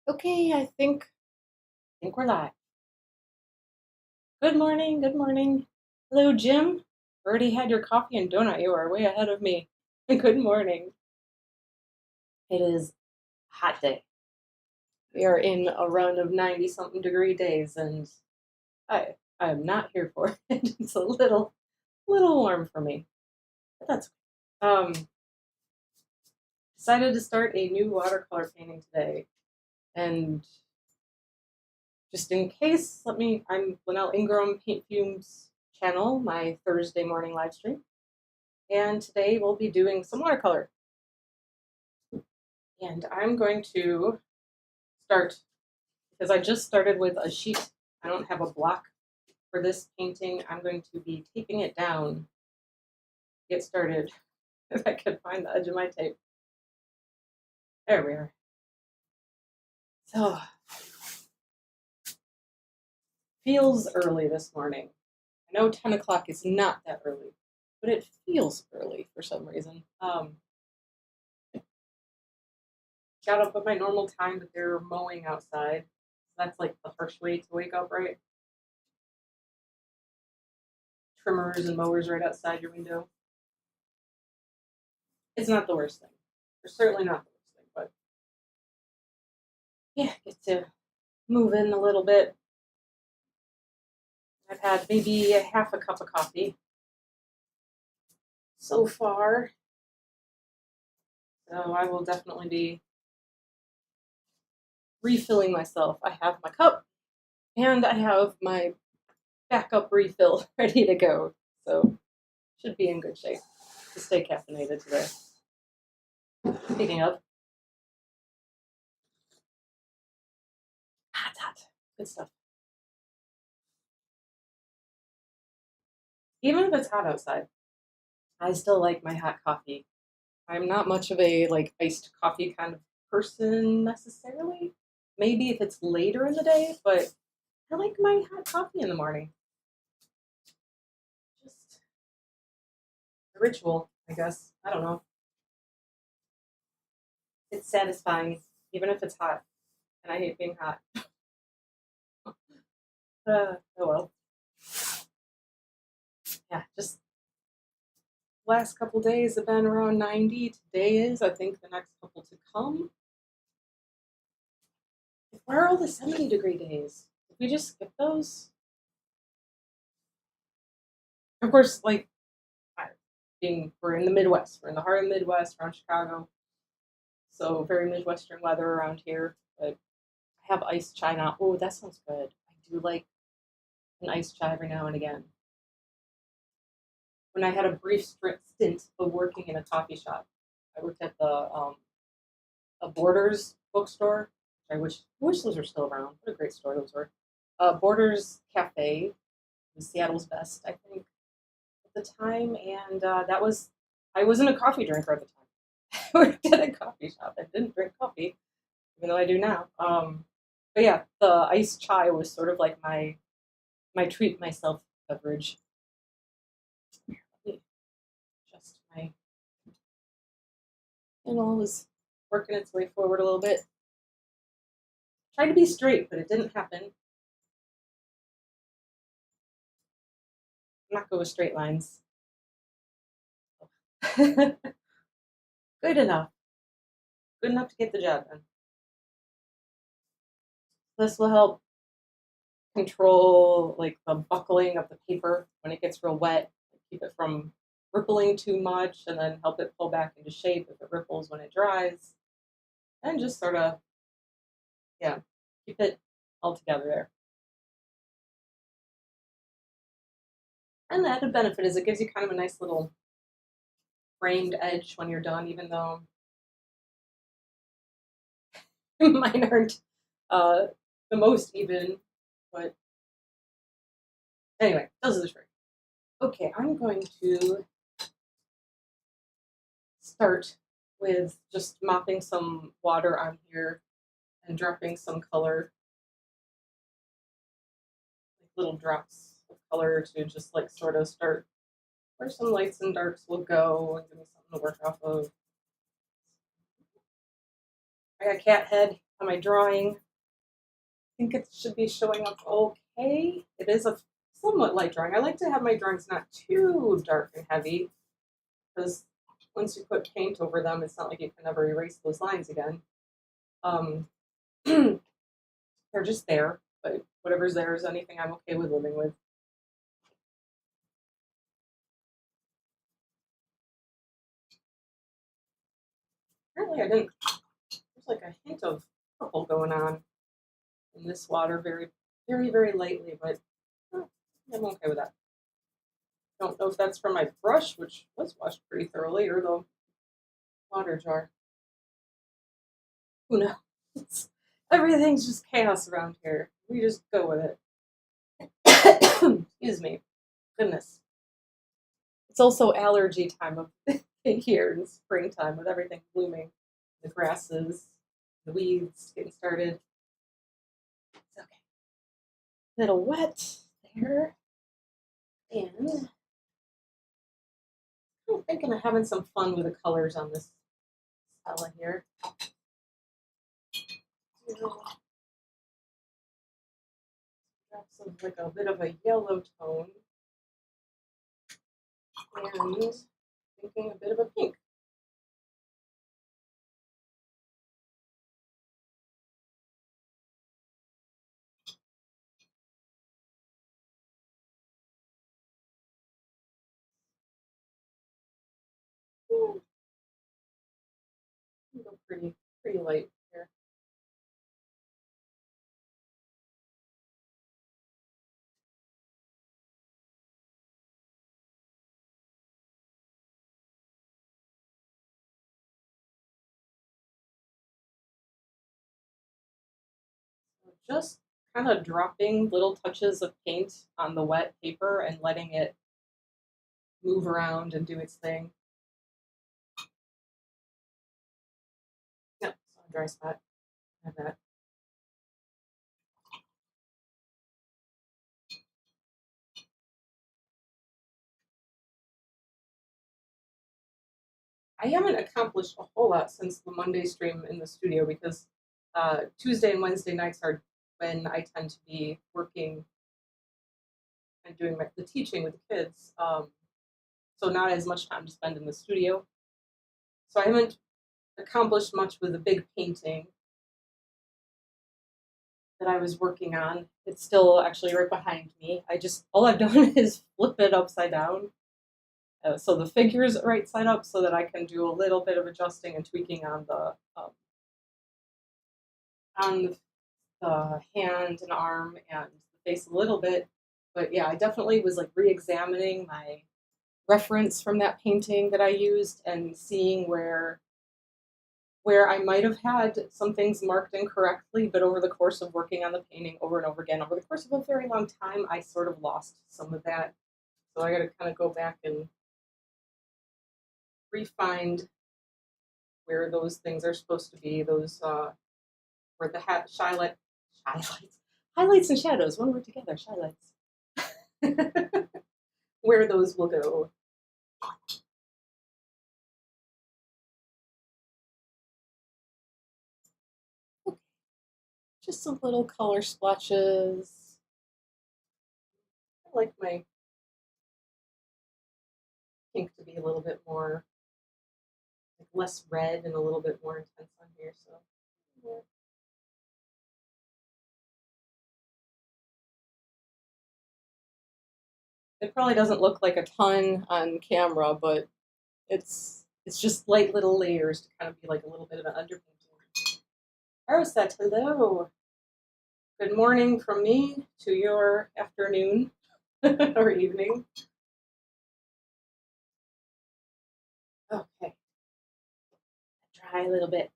Okay, I think we're live. Good morning, good morning. Hello, Jim. Already had your coffee and donut. You are way ahead of me. Good morning. It is a hot day. We are in a run of 90 something degree days, and I am not here for it. It's a little warm for me. But that's decided to start a new watercolor painting today. And just in case, I'm Lynell Ingram Paint Fumes channel, my Thursday morning live stream. And today we'll be doing some watercolor. And I'm going to start, because I just started with a sheet. I don't have a block for this painting. I'm going to be taping it down to get started. If I can find the edge of my tape. There we are. So, feels early this morning. I know 10 o'clock is not that early, but it feels early for some reason. Got up at my normal time, but they're mowing outside. That's like the harsh way to wake up, right? Trimmers and mowers right outside your window. It's not the worst thing. It's certainly not the worst thing, but yeah, get to move in a little bit. I've had maybe a half a cup of coffee so far, so I will definitely be refilling myself. I have my cup and I have my backup refill ready to go, so should be in good shape to stay caffeinated today. Speaking of, hot, good stuff. Even if it's hot outside, I still like my hot coffee. I'm not much of a like iced coffee kind of person necessarily. Maybe if it's later in the day, but I like my hot coffee in the morning. Just a ritual, I guess. I don't know. It's satisfying, even if it's hot. And I hate being hot. Oh well. Yeah, just last couple days have been around 90. Today is, I think, the next couple to come. Where are all the 70-degree days? Did we just skip those? Of course, like we're in the Midwest. We're in the heart of the Midwest, around Chicago. So very Midwestern weather around here. But I have iced chai now. Oh, that sounds good. I do like an iced chai every now and again. When I had a brief stint of working in a coffee shop, I worked at the a Borders bookstore. I wish those were still around. What a great store those were. Borders Cafe was Seattle's best, I think, at the time, and I wasn't a coffee drinker at the time. I worked at a coffee shop. I didn't drink coffee, even though I do now. But yeah, the iced chai was sort of like my treat myself beverage. Just my was working its way forward a little bit. Tried to be straight, but it didn't happen. I'm not good with straight lines. Good enough. Good enough to get the job done. This will help control like the buckling of the paper when it gets real wet. Keep it from rippling too much, and then help it pull back into shape if it ripples when it dries. And just sort of, yeah, keep it all together there. And the added benefit is it gives you kind of a nice little framed edge when you're done, even though mine aren't the most even. But anyway, those are the trick. Okay, I'm going to start with just mopping some water on here and dropping some color, like little drops of color to just like sort of start where some lights and darks will go and give me something to work off of. I got cat head. on my drawing. I think it should be showing up okay. It is a somewhat light drawing. I like to have my drawings not too dark and heavy because once you put paint over them, it's not like you can ever erase those lines again. They're just there, but whatever's there is anything I'm okay with living with. Apparently I didn't, there's like a hint of purple going on in this water very, very, very lightly, but I'm okay with that. Don't know if that's from my brush, which was washed pretty thoroughly, or the water jar. Who knows? Everything's just chaos around here. We just go with it. Excuse me. Goodness. It's also allergy time of here in springtime with everything blooming. The grasses, the weeds getting started. It's okay. A little wet there. And I'm thinking of having some fun with the colors on this fella here. Drops of like a bit of a yellow tone. And thinking a bit of a pink. Go pretty light here. So just kind of dropping little touches of paint on the wet paper and letting it move around and do its thing. Yep, so dry spot. Have that. I haven't accomplished a whole lot since the Monday stream in the studio because Tuesday and Wednesday nights are when I tend to be working and doing the teaching with the kids. So not as much time to spend in the studio. So I haven't accomplished much with the big painting that I was working on. It's still actually right behind me. All I've done is flip it upside down. So the figure's right side up so that I can do a little bit of adjusting and tweaking on the hand and arm and the face a little bit. But yeah, I definitely was like re-examining my reference from that painting that I used and seeing where I might have had some things marked incorrectly, but over the course of working on the painting over and over again, over the course of a very long time, I sort of lost some of that. So I got to kind of go back and refind where those things are supposed to be. Those where the highlights and shadows. One word together, highlights. Where those will go. Okay. Just some little color splotches. I like my pink to be a little bit more, like less red and a little bit more intense on here. So yeah. It probably doesn't look like a ton on camera, but it's just light little layers to kind of be like a little bit of an underpainting. Arosette, hello. Good morning from me to your afternoon or evening. Okay. Dry a little bit.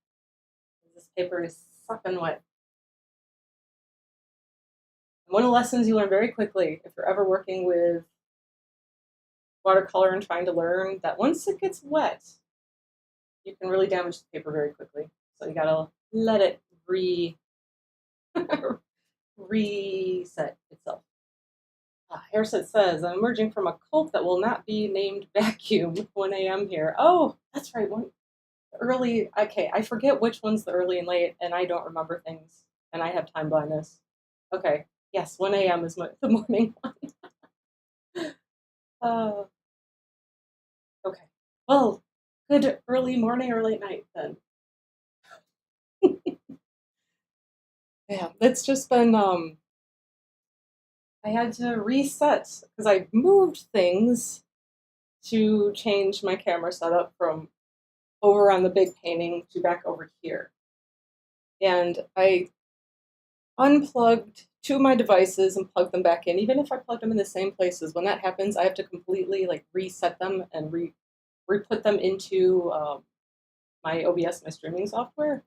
This paper is sucking wet. One of the lessons you learn very quickly if you're ever working with watercolor and trying to learn that once it gets wet, you can really damage the paper very quickly. So you gotta let it reset itself. Hairset says, I'm emerging from a cult that will not be named vacuum. 1 a.m. here. Oh, that's right. early, okay, I forget which one's the early and late, and I don't remember things, and I have time blindness. Okay, yes, 1 a.m. is the morning one. Uh, okay. Well, good early morning or late night then. Yeah, it's just been I had to reset because I moved things to change my camera setup from over on the big painting to back over here. And I unplugged two of my devices and plugged them back in. Even if I plugged them in the same places, when that happens, I have to completely like reset them and re-put them into my OBS, my streaming software.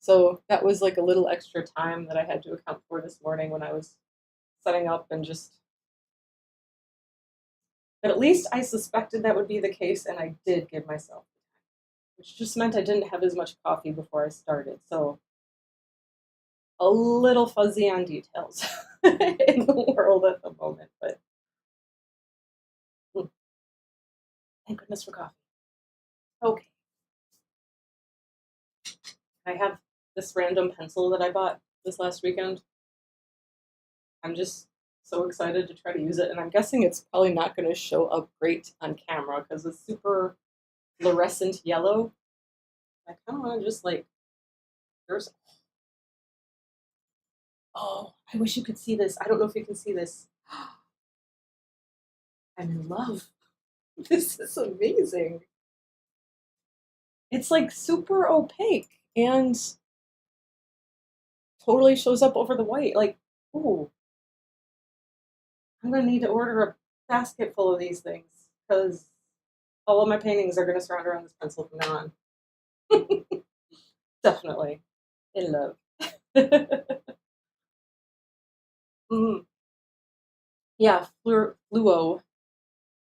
So that was like a little extra time that I had to account for this morning when I was setting up and just. But at least I suspected that would be the case, and I did give myself the time, which just meant I didn't have as much coffee before I started. So a little fuzzy on details in the world at the moment, but thank goodness for coffee. Okay. I have this random pencil that I bought this last weekend. I'm just so excited to try to use it, and I'm guessing it's probably not going to show up great on camera because it's super fluorescent yellow. I kind of want to just like, there's, oh, I wish you could see this. I don't know if you can see this. I'm in love. This is amazing. It's like super opaque and totally shows up over the white. Like, ooh, I'm gonna need to order a basket full of these things because all of my paintings are gonna surround around this pencil from now on. Definitely in love. Mm. Yeah, Fluo.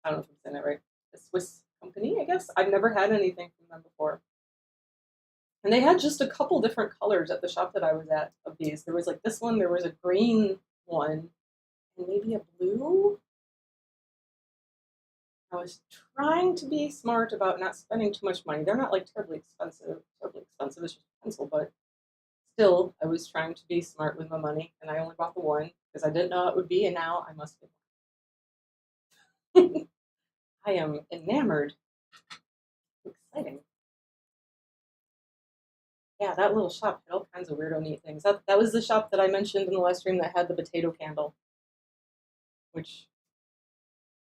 I don't know if I'm saying that right. A Swiss company, I guess. I've never had anything from them before. And they had just a couple different colors at the shop that I was at of these. There was like this one, there was a green one, and maybe a blue. I was trying to be smart about not spending too much money. They're not like terribly expensive. It's just a pencil, but still, I was trying to be smart with my money, and I only bought the one because I didn't know it would be, and now I must be. I am enamored. Exciting. Yeah, that little shop had all kinds of weirdo neat things. That was the shop that I mentioned in the last stream that had the potato candle, which,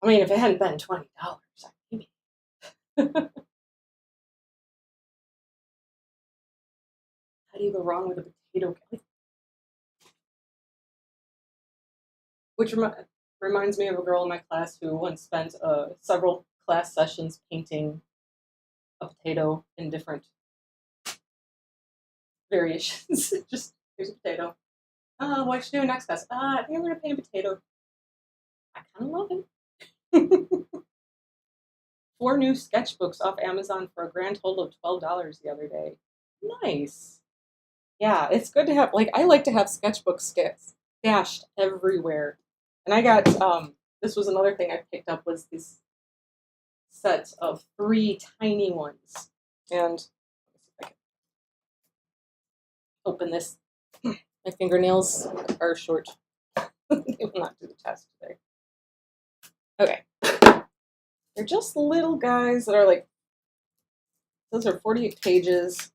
I mean, if it hadn't been $20, maybe. How do you go wrong with a potato candle? Which reminds me of a girl in my class who once spent several class sessions painting a potato in different variations. Just here's a potato. What should I do next class? I think I'm gonna paint a potato. I kind of love it. 4 new sketchbooks off Amazon for a grand total of $12 the other day. Nice. Yeah, it's good to have. Like, I like to have sketchbooks stashed everywhere. And I got this was another thing I picked up was this set of 3 tiny ones. And let's see if I can open this. My fingernails are short. They will not do the test today. Okay. They're just little guys that are like, those are 48 pages.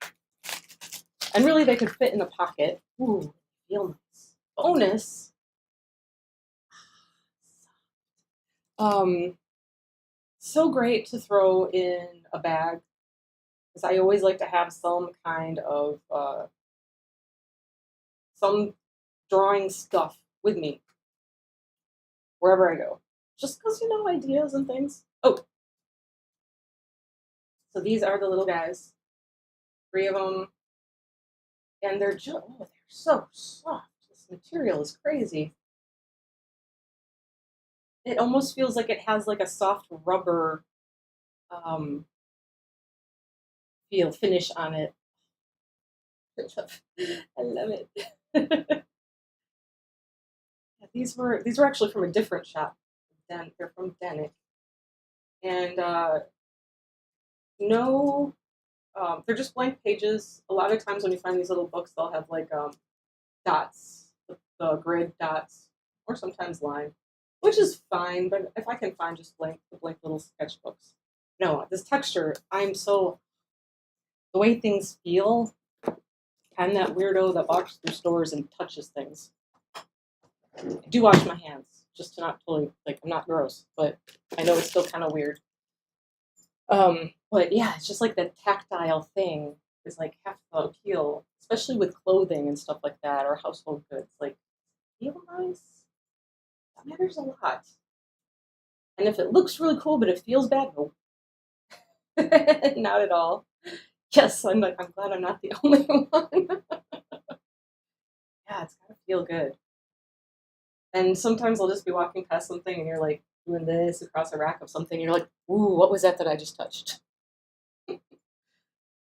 And really they could fit in a pocket. Ooh, feel nice. Bonus. So great to throw in a bag. Because I always like to have some kind of some drawing stuff with me wherever I go. Just because, ideas and things. Oh, so these are the little guys. 3 of them. And they're so soft. This material is crazy. It almost feels like it has like a soft rubber finish on it. I love it. These were actually from a different shop. They're from Denick. And no they're just blank pages. A lot of times when you find these little books, they'll have like dots, the grid dots, or sometimes line, which is fine. But if I can find just the blank little sketchbooks, no, this texture, the way things feel. I'm that weirdo that walks through stores and touches things. I do wash my hands just to not totally like I'm not gross, but I know it's still kind of weird. But yeah, it's just like the tactile thing is like half the appeal, especially with clothing and stuff like that or household goods. Like feel nice, that matters a lot. And if it looks really cool but it feels bad, no, not at all. Yes, I'm glad I'm not the only one. Yeah, it's gotta feel good. And sometimes I'll just be walking past something and you're like doing this across a rack of something. And you're like, ooh, what was that I just touched?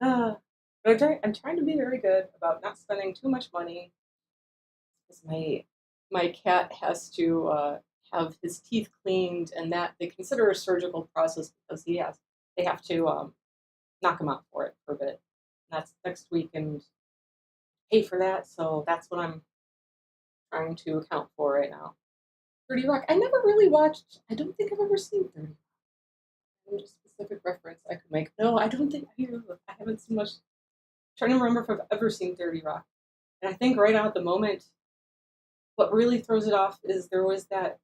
Uh, but I'm trying to be very good about not spending too much money. Because my cat has to have his teeth cleaned, and that they consider a surgical process because they have to knock him out for it for a bit. And that's next week, and pay for that. So that's what I'm trying to account for right now. 30 Rock. I never really watched. I don't think I've ever seen 30 Rock. There's a specific reference I could make. No, I don't think I haven't seen much. I'm trying to remember if I've ever seen 30 Rock. And I think right now at the moment, what really throws it off is there was that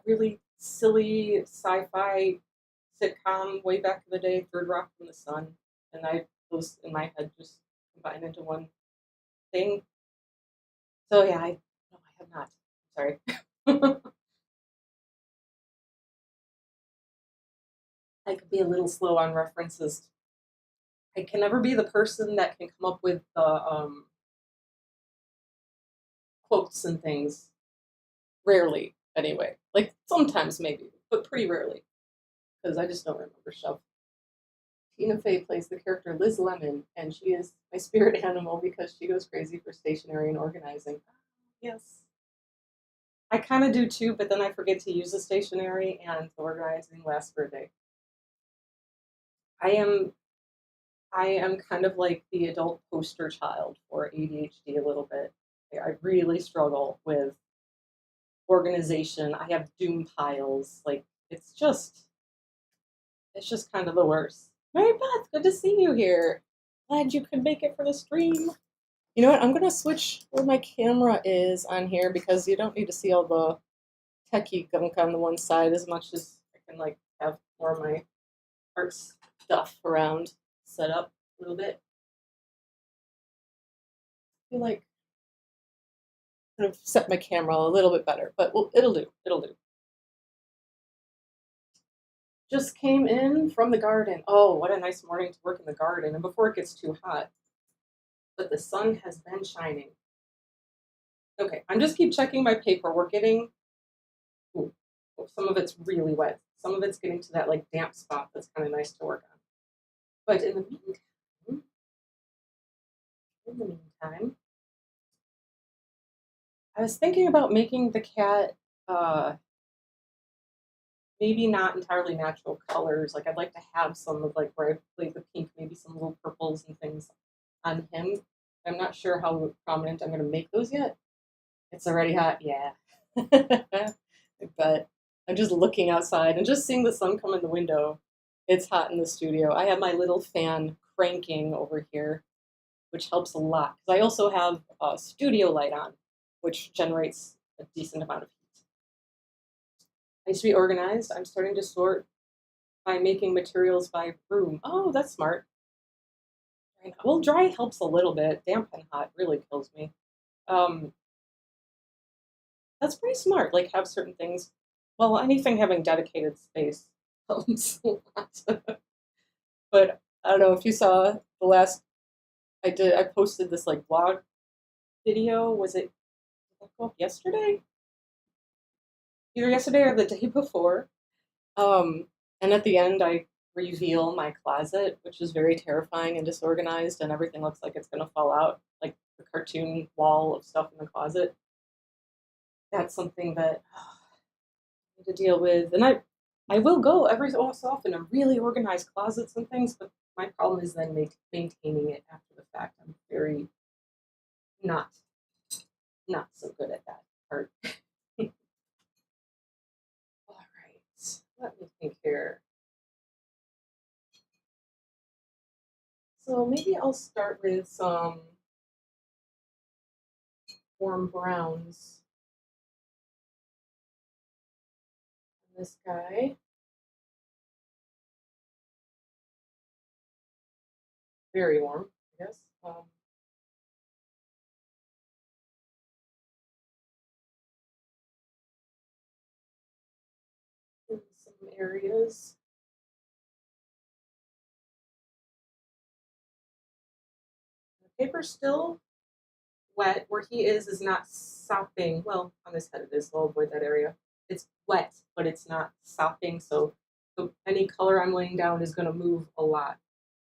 really silly sci-fi sitcom way back in the day, Third Rock from the Sun, and those in my head just combined into one thing. So yeah, no, I have not. Sorry. I could be a little slow on references. I can never be the person that can come up with the quotes and things. Rarely, anyway. Like sometimes maybe, but pretty rarely, because I just don't remember stuff. Tina Fey plays the character Liz Lemon, and she is my spirit animal because she goes crazy for stationery and organizing. Yes. I kind of do too, but then I forget to use the stationery, and the organizing lasts for a day. I am I am kind of like the adult poster child for ADHD a little bit. I really struggle with organization. I have doom piles. Like it's just kind of the worst. Mary Beth, good to see you here. Glad you could make it for the stream. You know what? I'm gonna switch where my camera is on here because you don't need to see all the techie gunk on the one side as much as I can like have more of my art stuff around set up a little bit. I feel like kind of set my camera a little bit better, but it'll do. It'll do. Just came in from the garden. Oh, what a nice morning to work in the garden, and before it gets too hot. But the sun has been shining. Okay, I'm just keep checking my paper. We're getting ooh, some of it's really wet. Some of it's getting to that like damp spot that's kind of nice to work on. But in the meantime, I was thinking about making the cat maybe not entirely natural colors. Like I'd like to have some of like where I played the pink, maybe some little purples and things on him. I'm not sure how prominent I'm going to make those yet. It's already hot, yeah. But I'm just looking outside and just seeing the sun come in the window. It's hot in the studio. I have my little fan cranking over here, which helps a lot because I also have a studio light on, which generates a decent amount of heat. I used to be organized. I'm starting to sort by making materials by room. Oh, that's smart. Well, dry helps a little bit. Damp and hot really kills me. Um, that's pretty smart. Like have certain things. Well, anything having dedicated space helps a lot. But I don't know if you saw the last I posted this like vlog video. Was it go up yesterday? Either yesterday or the day before. Um, and at the end, I reveal my closet, which is very terrifying and disorganized, and everything looks like it's going to fall out, like the cartoon wall of stuff in the closet. That's something that I need to deal with. And I will go every so often and really organize closets and things, but My problem is then maintaining it after the fact. I'm very not so good at that part. All right, let me think here. So maybe I'll start with some warm browns. This guy, very warm, I guess. In some areas. The paper's still wet. Where he is not sopping. Well, on this head it is, so I'll avoid that area. It's wet, but it's not sopping, so any color I'm laying down is going to move a lot.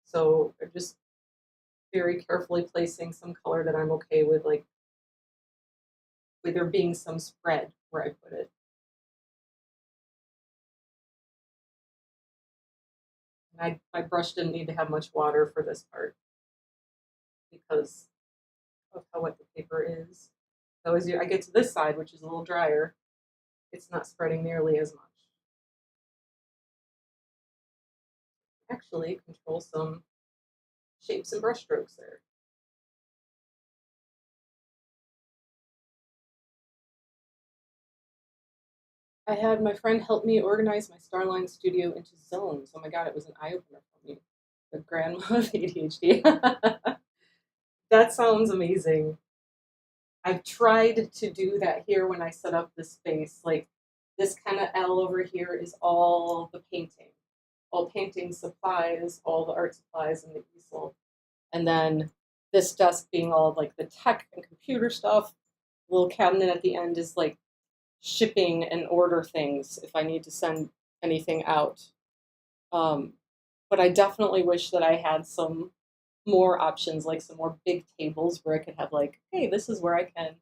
So I'm just very carefully placing some color that I'm okay with there being some spread where I put it. And my brush didn't need to have much water for this part because of how wet the paper is. So as I get to this side, which is a little drier, it's not spreading nearly as much. Actually, control some shapes and brush strokes there. I had my friend help me organize my Starline studio into zones. Oh my god, it was an eye opener for me. The grandma of ADHD. That sounds amazing. I've tried to do that here when I set up this space. Like this kind of L over here is all the painting, all painting supplies, all the art supplies in the easel. And then this desk being all like the tech and computer stuff. Little cabinet at the end is like shipping and order things if I need to send anything out. But I definitely wish that I had some more options, like some more big tables where I could have like, hey, this is where I can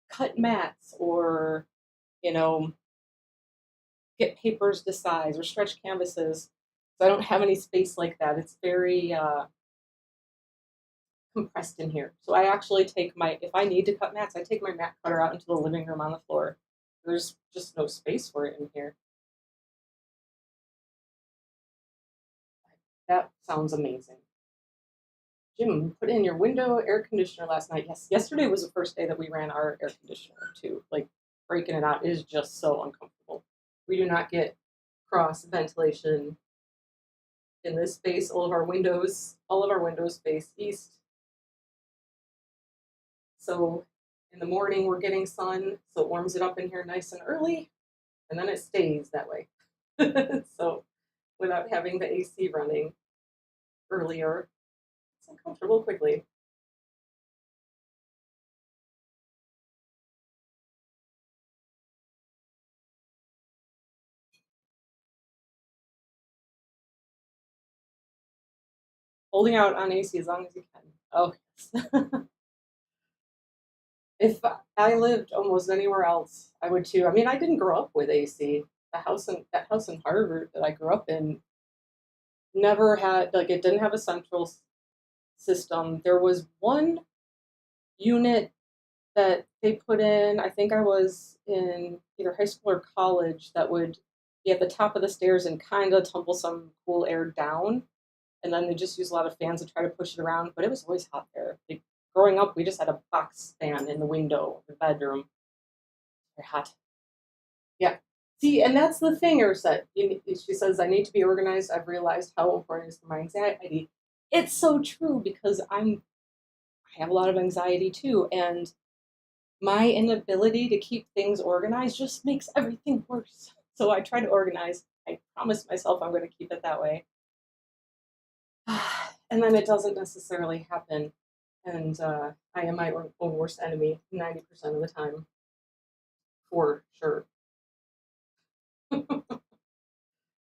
cut mats or, you know, get papers to size or stretch canvases. So I don't have any space like that. It's very compressed in here. So I actually take if I need to cut mats, I take my mat cutter out into the living room on the floor. There's just no space for it in here. That sounds amazing. Jim, put in your window air conditioner last night. Yes, yesterday was the first day that we ran our air conditioner too. Like breaking it out is just so uncomfortable. We do not get cross ventilation in this space. All of our windows face east. So in the morning we're getting sun, so it warms it up in here nice and early, and then it stays that way. So without having the AC running earlier, it's uncomfortable quickly. Holding out on AC as long as you can. Oh, yes. If I lived almost anywhere else, I would too. I mean, I didn't grow up with AC. That house in Harvard that I grew up in never had it didn't have a central system. There was one unit that they put in. I think I was in either high school or college that would be at the top of the stairs and kind of tumble some cool air down. And then they just use a lot of fans to try to push it around. But it was always hot there. Like, growing up, we just had a box fan in the window of the bedroom. Very hot. Yeah. See, and that's the thing, Ursette. She says, I need to be organized. I've realized how important it is for my anxiety. It's so true because I have a lot of anxiety too. And my inability to keep things organized just makes everything worse. So I try to organize. I promise myself I'm going to keep it that way. And then it doesn't necessarily happen. And I am my own worst enemy 90% of the time, for sure.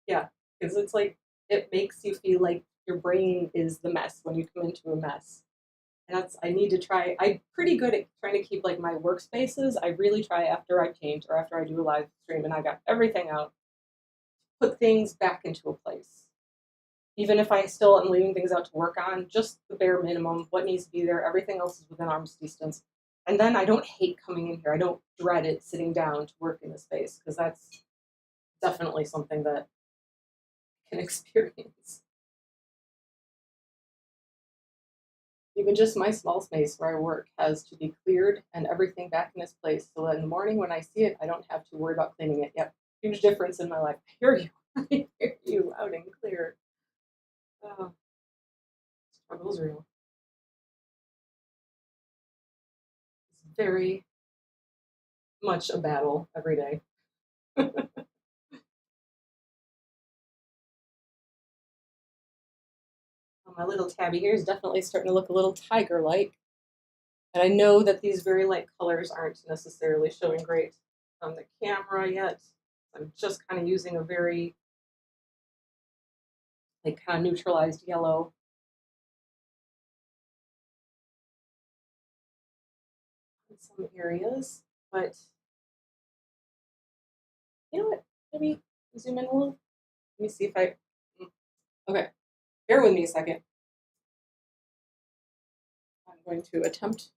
Yeah, because it's like it makes you feel like your brain is the mess when you come into a mess. And I need to try. I'm pretty good at trying to keep like my workspaces. I really try after I paint or after I do a live stream and I got everything out, put things back into a place. even if I still am leaving things out to work on, just the bare minimum, what needs to be there. Everything else is within arm's distance. And then I don't hate coming in here. I don't dread it sitting down to work in the space because that's definitely something that I can experience. Even just my small space where I work has to be cleared and everything back in its place so that in the morning when I see it, I don't have to worry about cleaning it. Yep, huge difference in my life. I hear you. I hear you loud and clear. Oh, struggle's real. It's very much a battle every day. My little tabby here is definitely starting to look a little tiger-like. And I know that these very light colors aren't necessarily showing great on the camera yet. I'm just kind of using a very like kind of neutralized yellow. In some areas, but you know what? Maybe zoom in a little. Let me see if I. Okay, bear with me a second. I'm going to attempt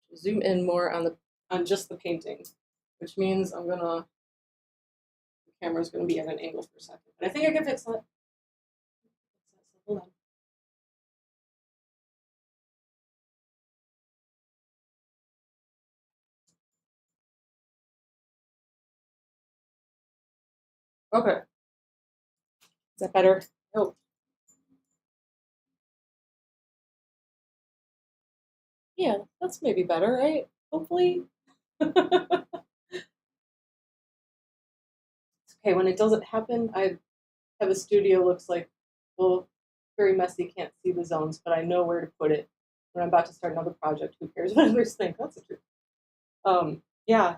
to zoom in more on just the painting, which means the camera's gonna be at an angle for a second. But I think I can fix that. Hold on. Okay. Is that better? Oh. Yeah, that's maybe better, right? Hopefully. Okay, when it doesn't happen, I have a studio looks like, well, very messy, can't see the zones, but I know where to put it. When I'm about to start another project, who cares what others think? That's the truth. Yeah,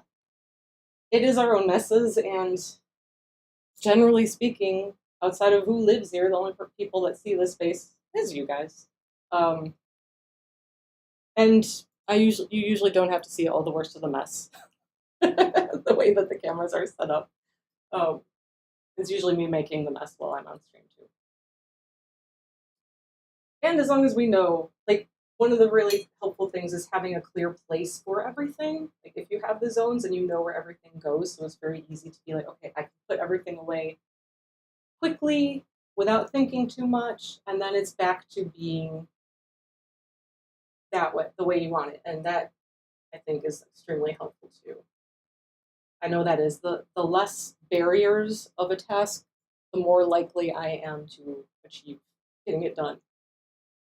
it is our own messes, and generally speaking, outside of who lives here, the only people that see this space is you guys. Um, and you usually don't have to see all the worst of the mess, the way that the cameras are set up. Um, it's usually me making the mess while I'm on stream too. And as long as we know, like one of the really helpful things is having a clear place for everything. Like if you have the zones and you know where everything goes, so it's very easy to be like, okay, I can put everything away quickly without thinking too much, and then it's back to being that way, the way you want it. And that I think is extremely helpful too. I know that is the less barriers of a task, the more likely I am to achieve getting it done.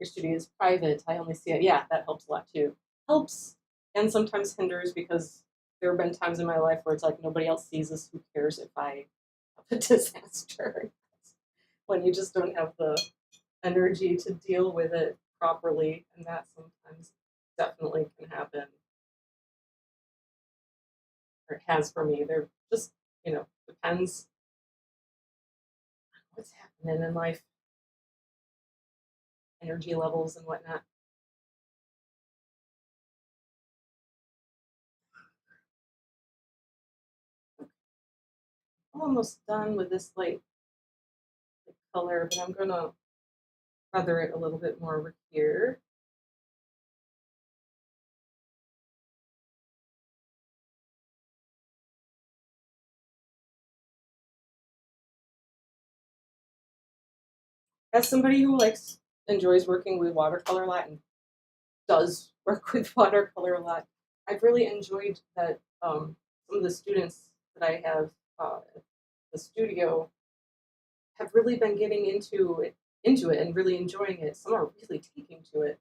Your studio is private, I only see it. Yeah, that helps a lot too. Helps and sometimes hinders because there have been times in my life where it's like nobody else sees this. Who cares if I have a disaster? When you just don't have the energy to deal with it properly, and that sometimes definitely can happen. Or it has for me. They're just, depends on what's happening in life, energy levels and whatnot. I'm almost done with this light color, but I'm gonna feather it a little bit more over here. As somebody who enjoys working with watercolor a lot and does work with watercolor a lot, I've really enjoyed that some of the students that I have at the studio have really been getting into it and really enjoying it. Some are really taking to it,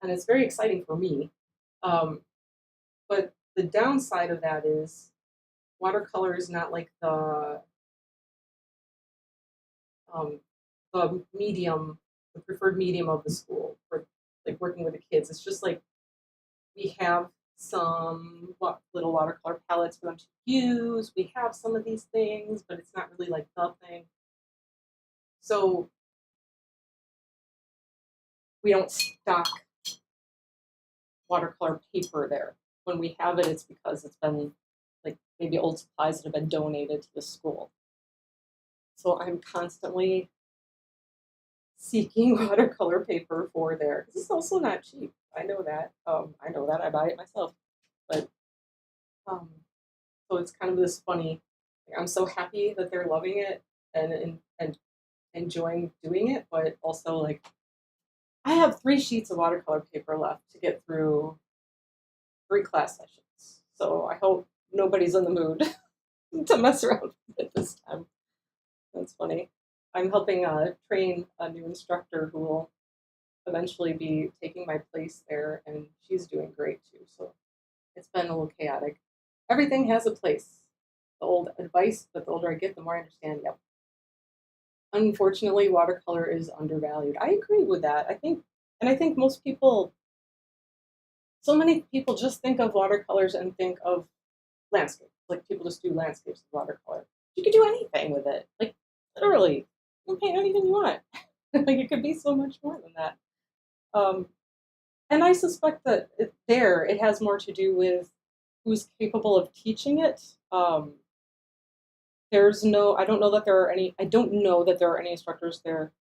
and it's very exciting for me. Um, but the downside of that is watercolor is not like um, the medium, the preferred medium of the school for like working with the kids. It's just like we have some little watercolor palettes for them to use. We have some of these things, but it's not really like the thing. So we don't stock watercolor paper there. When we have it, it's because it's been like maybe old supplies that have been donated to the school. So I'm constantly seeking watercolor paper for there. 'Cause it's also not cheap. I know that. I know that. I buy it myself. But um, so it's kind of this funny. Like, I'm so happy that they're loving it and enjoying doing it, but also like I have 3 sheets of watercolor paper left to get through 3 class sessions. So I hope nobody's in the mood to mess around with it this time. That's funny. I'm helping train a new instructor who will eventually be taking my place there, and she's doing great too. So it's been a little chaotic. Everything has a place. The old advice, but the older I get, the more I understand. Yep. Unfortunately, watercolor is undervalued. I agree with that. I think most people, so many people just think of watercolors and think of landscape. Like people just do landscapes with watercolor. You could do anything with it. Like literally, you can paint anything you want. Like it could be so much more than that. Um, and I suspect that it has more to do with who's capable of teaching it. I don't know that there are any. I don't know that there are any instructors there.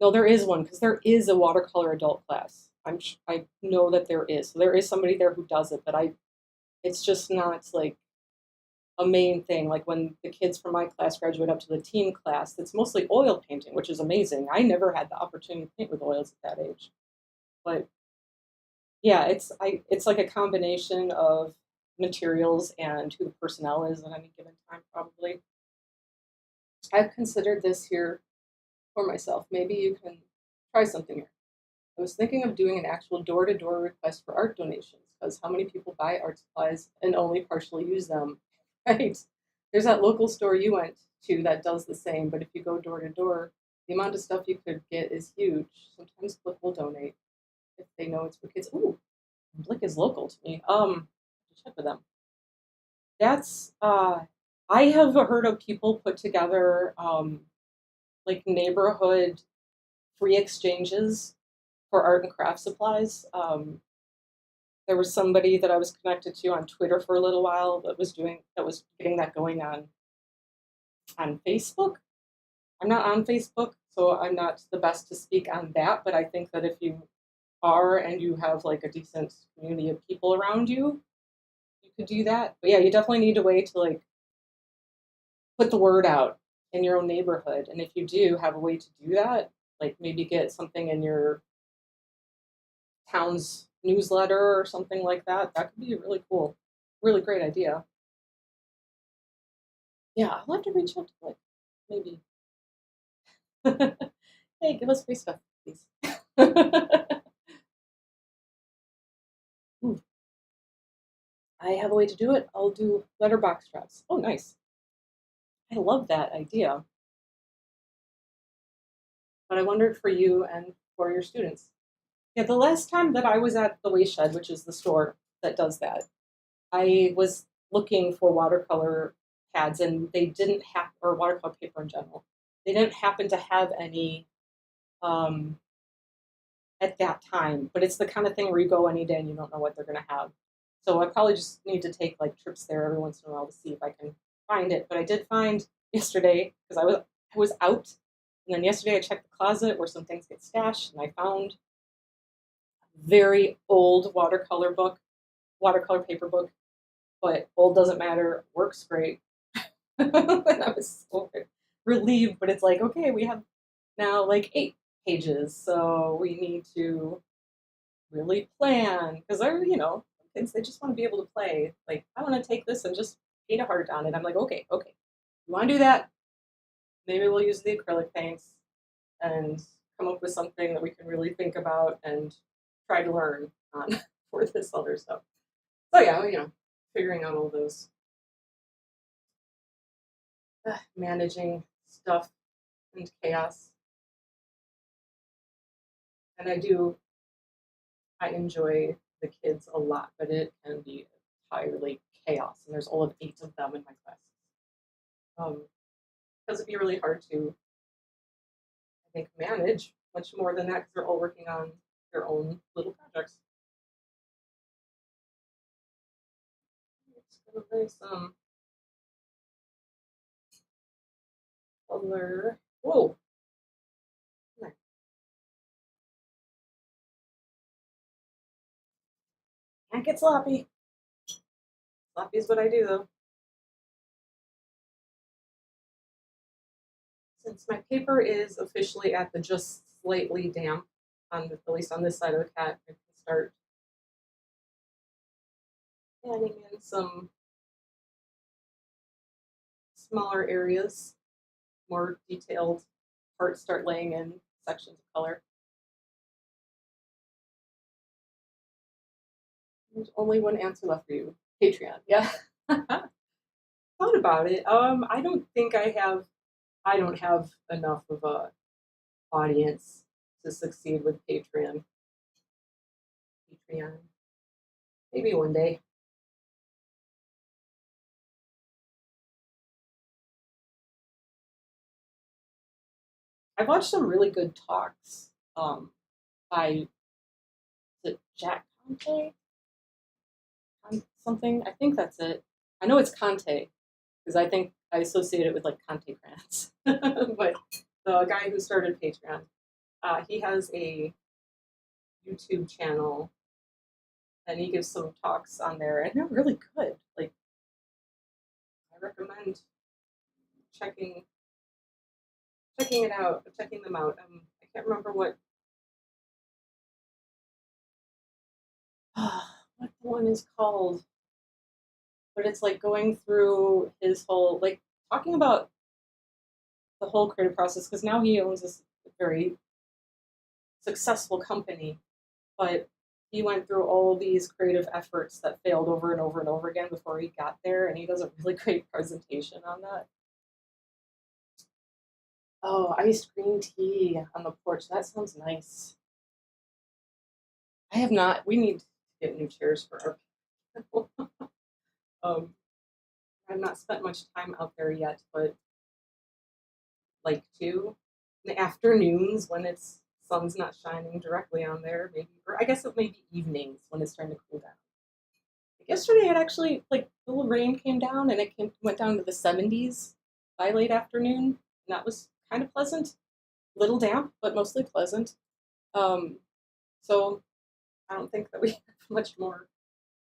No, there is one because there is a watercolor adult class. I know that there is. So there is somebody there who does it, but it's just not like a main thing. Like when the kids from my class graduate up to the teen class, it's mostly oil painting, which is amazing. I never had the opportunity to paint with oils at that age, but yeah, it's like a combination of materials and who the personnel is at any given time. Probably, I've considered this here for myself. Maybe you can try something here. I was thinking of doing an actual door-to-door request for art donations because how many people buy art supplies and only partially use them, right? There's that local store you went to that does the same, but if you go door to door, the amount of stuff you could get is huge. Sometimes Blick will donate if they know it's for kids. Ooh, Blick is local to me. Check with them. That's I have heard of people put together like neighborhood free exchanges for art and craft supplies. There was somebody that I was connected to on Twitter for a little while that was getting that going on Facebook. I'm not on Facebook, so I'm not the best to speak on that, but I think that if you are and you have like a decent community of people around you, you could do that. But yeah, you definitely need a way to like put the word out in your own neighborhood. And if you do have a way to do that, like maybe get something in your town's newsletter or something like that, that could be a really cool, really great idea. Yeah, I'll have to reach out to like maybe. Hey, give us free stuff, please. Ooh, I have a way to do it. I'll do letterbox straps. Oh, nice. I love that idea. But I wondered for you and for your students. Yeah, the last time that I was at the Wayshed, which is the store that does that, I was looking for watercolor pads and they didn't have, or watercolor paper in general. They didn't happen to have any um, at that time, but it's the kind of thing where you go any day and you don't know what they're going to have. So I probably just need to take like trips there every once in a while to see if I can find it. But I did find yesterday because I was out, and then yesterday I checked the closet where some things get stashed, and I found a very old watercolor paper book. But old doesn't matter, works great. And I was so relieved. But it's like, okay, we have now like 8 pages, so we need to really plan because kids, they just want to be able to play. Like I want to take this and just paint a heart on it. I'm like, okay, you want to do that? Maybe we'll use the acrylic paints and come up with something that we can really think about and try to learn on for this other stuff. So yeah, figuring out all those managing stuff and chaos. And I enjoy the kids a lot, but it can be entirely chaos. And there's all of 8 of them in my class. Because it'd be really hard to, I think, manage much more than that because they're all working on their own little projects. It's gonna be some Watercolor. Whoa. Can't get sloppy. Sloppy is what I do, though. Since my paper is officially at the just slightly damp, at least on this side of the cat, I can start adding in some smaller areas, more detailed parts, start laying in sections of color. There's only one answer left for you. Patreon. Yeah. Thought about it. I don't think I don't have enough of a audience to succeed with Patreon. Patreon. Maybe one day. I've watched some really good talks by is it Jack Conte? Something. I think that's it. I know it's Conte because I think I associate it with like Conte crayons. But the guy who started Patreon, he has a YouTube channel and he gives some talks on there, and they're really good. Like, I recommend checking checking it out, checking them out. I can't remember what the one is called, but it's like going through his whole like talking about the whole creative process because now he owns this very successful company, but he went through all these creative efforts that failed over and over and over again before he got there, and he does a really great presentation on that. Oh, iced green tea on the porch. That sounds nice. I have not. We need to get new chairs for our people. I've not spent much time out there yet, but like to in the afternoons when it's sun's not shining directly on there, maybe, or I guess it may be evenings when it's starting to cool down. Like yesterday, it actually like a little rain came down and went down to the 70s by late afternoon, and that was kind of pleasant. Little damp, but mostly pleasant. Um, so I don't think that we have much more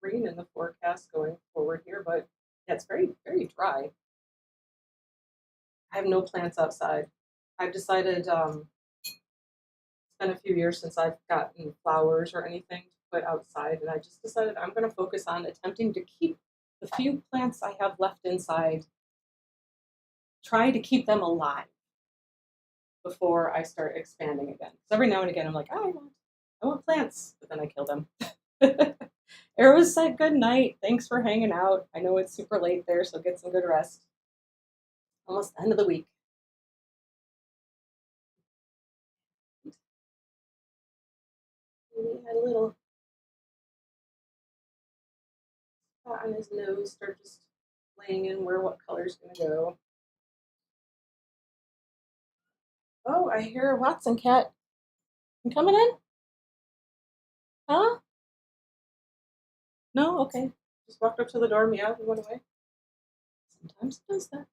rain in the forecast going forward here, but yeah, it's very, very dry. I have no plants outside. I've decided it's been a few years since I've gotten flowers or anything to put outside, and I just decided I'm going to focus on attempting to keep the few plants I have left inside, try to keep them alive before I start expanding again. So every now and again, I'm like, I want plants, but then I kill them. Arrows said good night. Thanks for hanging out. I know it's super late there, so get some good rest. Almost the end of the week. He had a little spot on his nose, start just laying in where what color's gonna go. Oh, I hear a Watson cat. You coming in? Huh? No? Okay. Just walked up to the door, meowed, and went away. Sometimes it does that.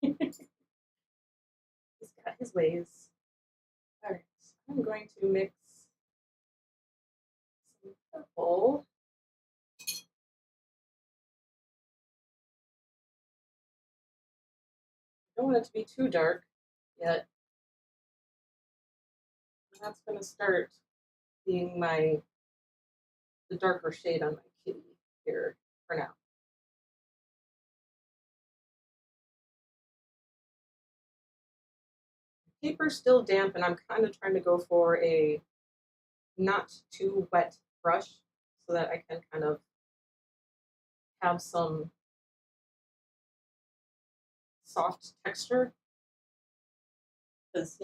He's got his ways. Alright, I'm going to mix some purple. I don't want it to be too dark yet. And that's going to start being the darker shade on my kitty here for now. Paper's still damp, and I'm kind of trying to go for a not too wet brush so that I can kind of have some soft texture because,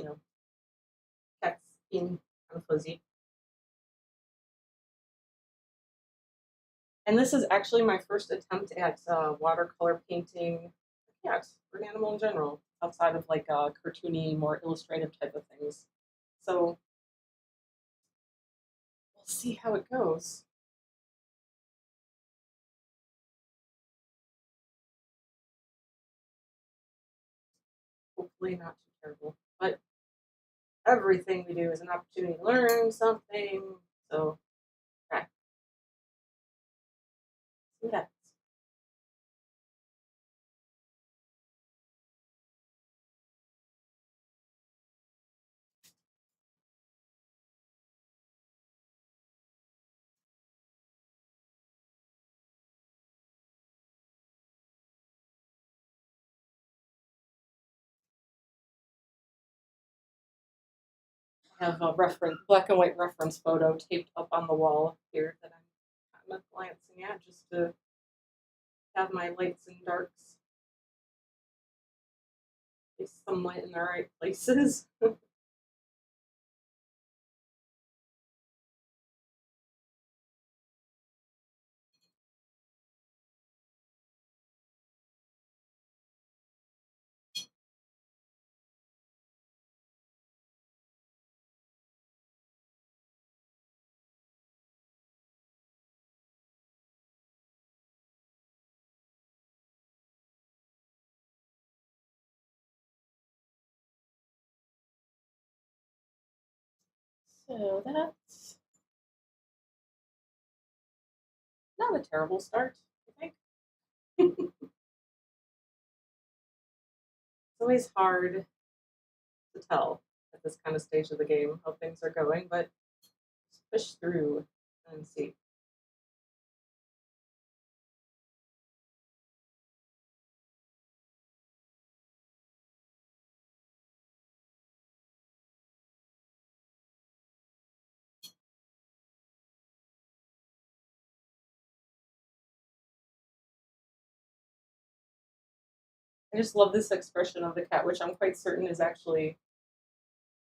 cat's skin kind of fuzzy. And this is actually my first attempt at watercolor painting a cat or an animal in general, outside of like cartoony, more illustrative type of things. So we'll see how it goes. Hopefully hopefully not too terrible. But everything we do is an opportunity to learn something. So, okay. See what happens. I have a reference, black and white reference photo taped up on the wall here that I'm kind of glancing at just to have my lights and darks, place some light in the right places. So that's not a terrible start, I think. It's always hard to tell at this kind of stage of the game how things are going, but just push through and see. I just love this expression of the cat, which I'm quite certain is actually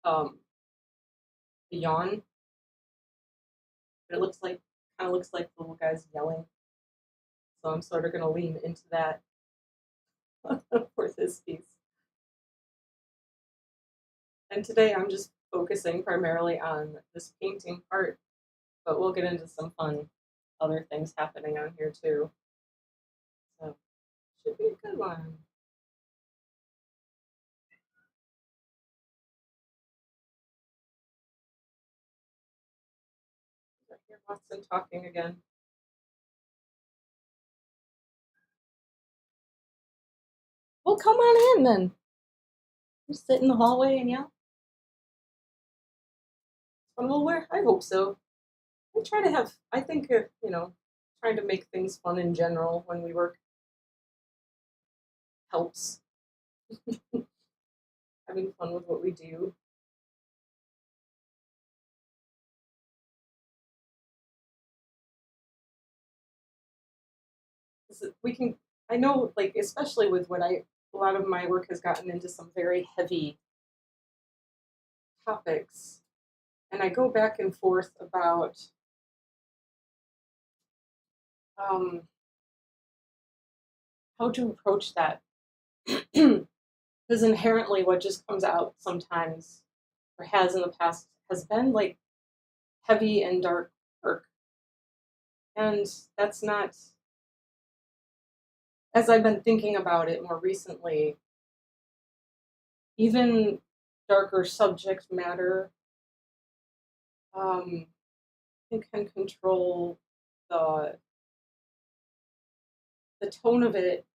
um, a yawn. But it looks like kind of looks like the little guy's yelling. So I'm sort of going to lean into that for this piece. And today I'm just focusing primarily on this painting part, but we'll get into some fun other things happening on here too. So should be a good one. I hear Watson talking again. Well, come on in then. Just sit in the hallway and yell. Well, where? I hope so. We try to have. I think trying to make things fun in general when we work helps. Having fun with what we do. We can. I know, like especially with what I a lot of my work has gotten into some very heavy topics, and I go back and forth about um, how to approach that because inherently what just comes out sometimes or has in the past has been like heavy and dark work, and that's not as I've been thinking about it more recently, even darker subject matter um, can control the the tone of it.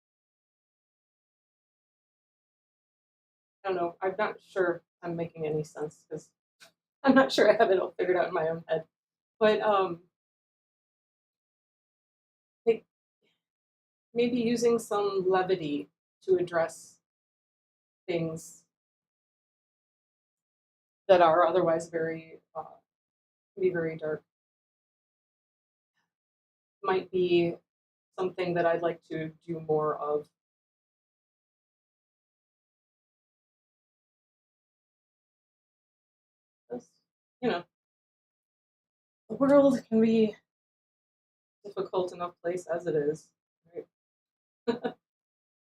I don't know. I'm not sure I'm making any sense because I'm not sure I have it all figured out in my own head. But like maybe using some levity to address things that are otherwise very be very dark might be something that I'd like to do more of. Just, you know, the world can be a difficult enough place as it is. Right?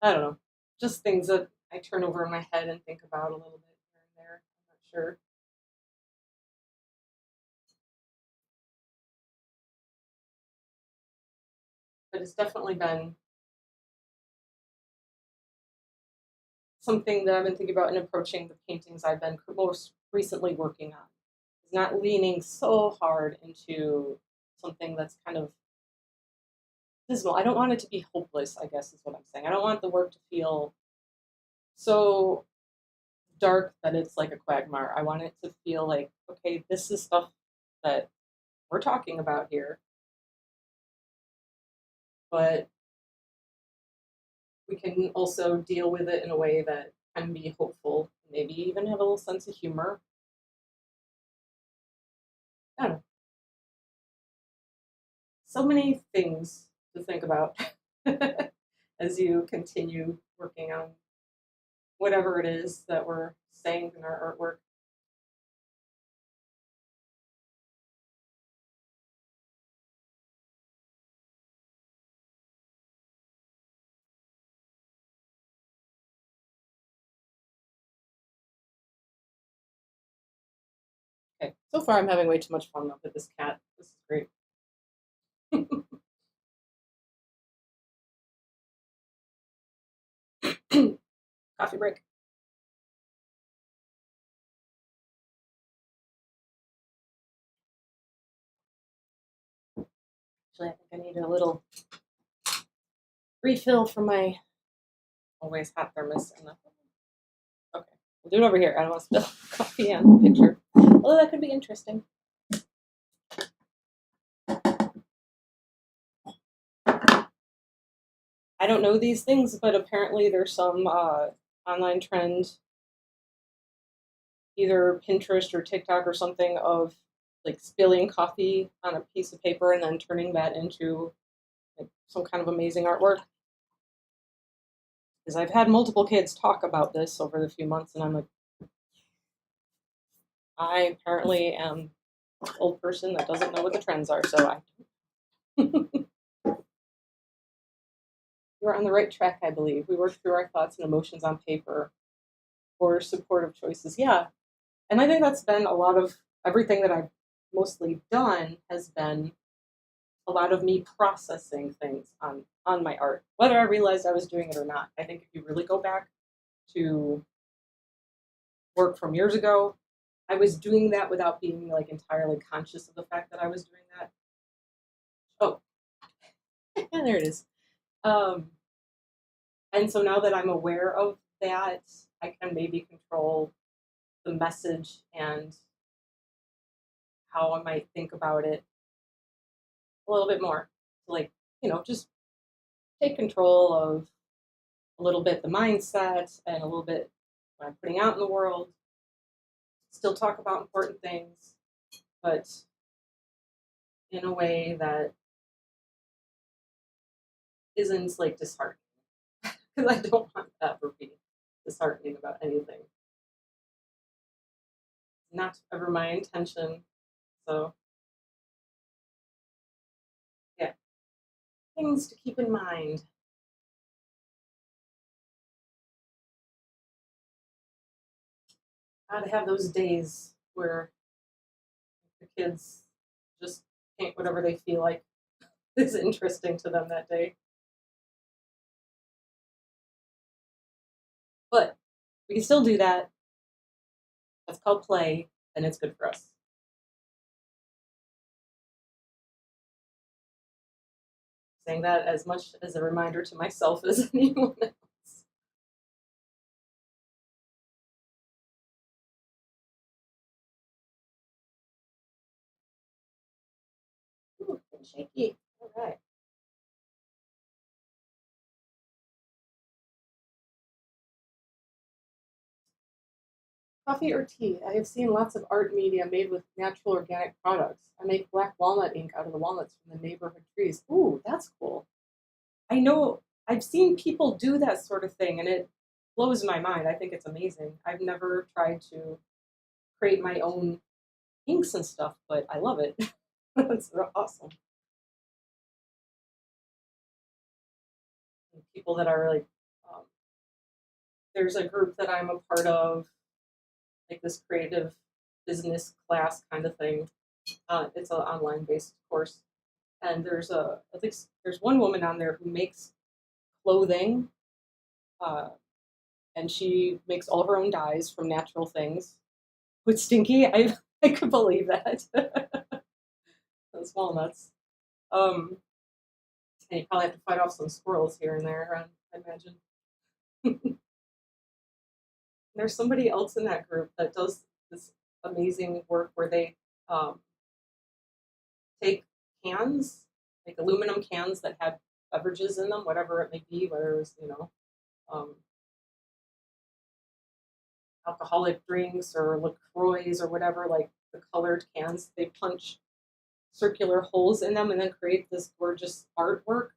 I don't know. Just things that I turn over in my head and think about a little bit here and there. I'm not sure. But it's definitely been something that I've been thinking about in approaching the paintings I've been most recently working on. Is not leaning so hard into something that's kind of dismal. I don't want it to be hopeless, I guess is what I'm saying. I don't want the work to feel so dark that it's like a quagmire. I want it to feel like, okay, this is stuff that we're talking about here, but we can also deal with it in a way that can be hopeful, maybe even have a little sense of humor. I don't know. So many things to think about as you continue working on whatever it is that we're saying in our artwork. Okay, so far I'm having way too much fun with this cat. This is great. Coffee break. Actually, I think I need a little refill from my always hot thermos. And okay, we'll do it over here. I don't want to spill coffee on the picture. Although that could be interesting. I don't know these things, but apparently there's some online trend, either Pinterest or TikTok or something, of like spilling coffee on a piece of paper and then turning that into like some kind of amazing artwork. Because I've had multiple kids talk about this over the few months, and I'm like, I apparently am an old person that doesn't know what the trends are, so we're on the right track, I believe. We work through our thoughts and emotions on paper for supportive choices. Yeah. And I think that's been a lot of everything that I've mostly done has been a lot of me processing things on my art, whether I realized I was doing it or not. I think if you really go back to work from years ago, I was doing that without being like entirely conscious of the fact that I was doing that. Oh, and there it is. Um, and so now that I'm aware of that, I can maybe control the message and how I might think about it a little bit more. Like, just take control of a little bit the mindset and a little bit what I'm putting out in the world. Still talk about important things, but in a way that isn't like disheartening. Because I don't want to ever be disheartening about anything. Not ever my intention. So, yeah, things to keep in mind. Gotta have those days where the kids just paint whatever they feel like is interesting to them that day. But we can still do that. That's called play, and it's good for us. Saying that as much as a reminder to myself as anyone else. Ooh, shaky. All right. Coffee or tea? I have seen lots of art media made with natural organic products. I make black walnut ink out of the walnuts from the neighborhood trees. Ooh, that's cool. I know I've seen people do that sort of thing and it blows my mind. I think it's amazing. I've never tried to create my own inks and stuff, but I love it. It's awesome. And people that are like, um, there's a group that I'm a part of, like this creative business class kind of thing. It's an online based course, and I think there's one woman on there who makes clothing, uh, and she makes all of her own dyes from natural things. With Stinky, I could believe that. Those walnuts. Um, and you probably have to fight off some squirrels here and there, I imagine. There's somebody else in that group that does this amazing work where they um, take cans, like aluminum cans that have beverages in them, whatever it may be, whether it's, um, alcoholic drinks or LaCroix or whatever, like the colored cans, they punch circular holes in them and then create this gorgeous artwork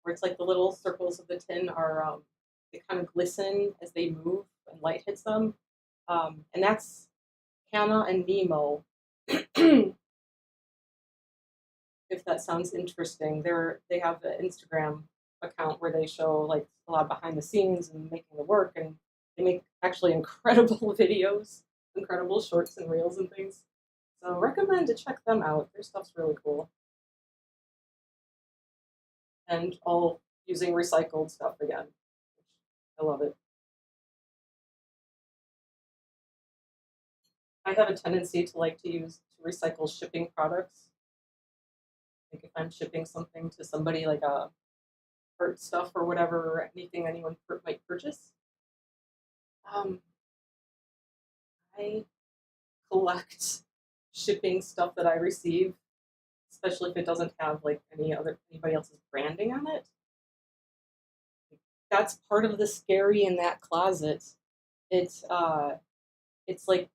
where it's like the little circles of the tin are, they kind of glisten as they move and light hits them. And that's Hannah and Nemo. If that sounds interesting, they have an Instagram account where they show like a lot behind the scenes and making the work, and they make actually incredible videos, incredible shorts and reels and things. So recommend to check them out. Their stuff's really cool, and all using recycled stuff again. I love it. I have a tendency to like to use to recycle shipping products. Like if I'm shipping something to somebody like a art stuff or whatever, or anything anyone might purchase. Um, I collect shipping stuff that I receive, especially if it doesn't have like anybody else's branding on it. That's part of the scary in that closet. It's like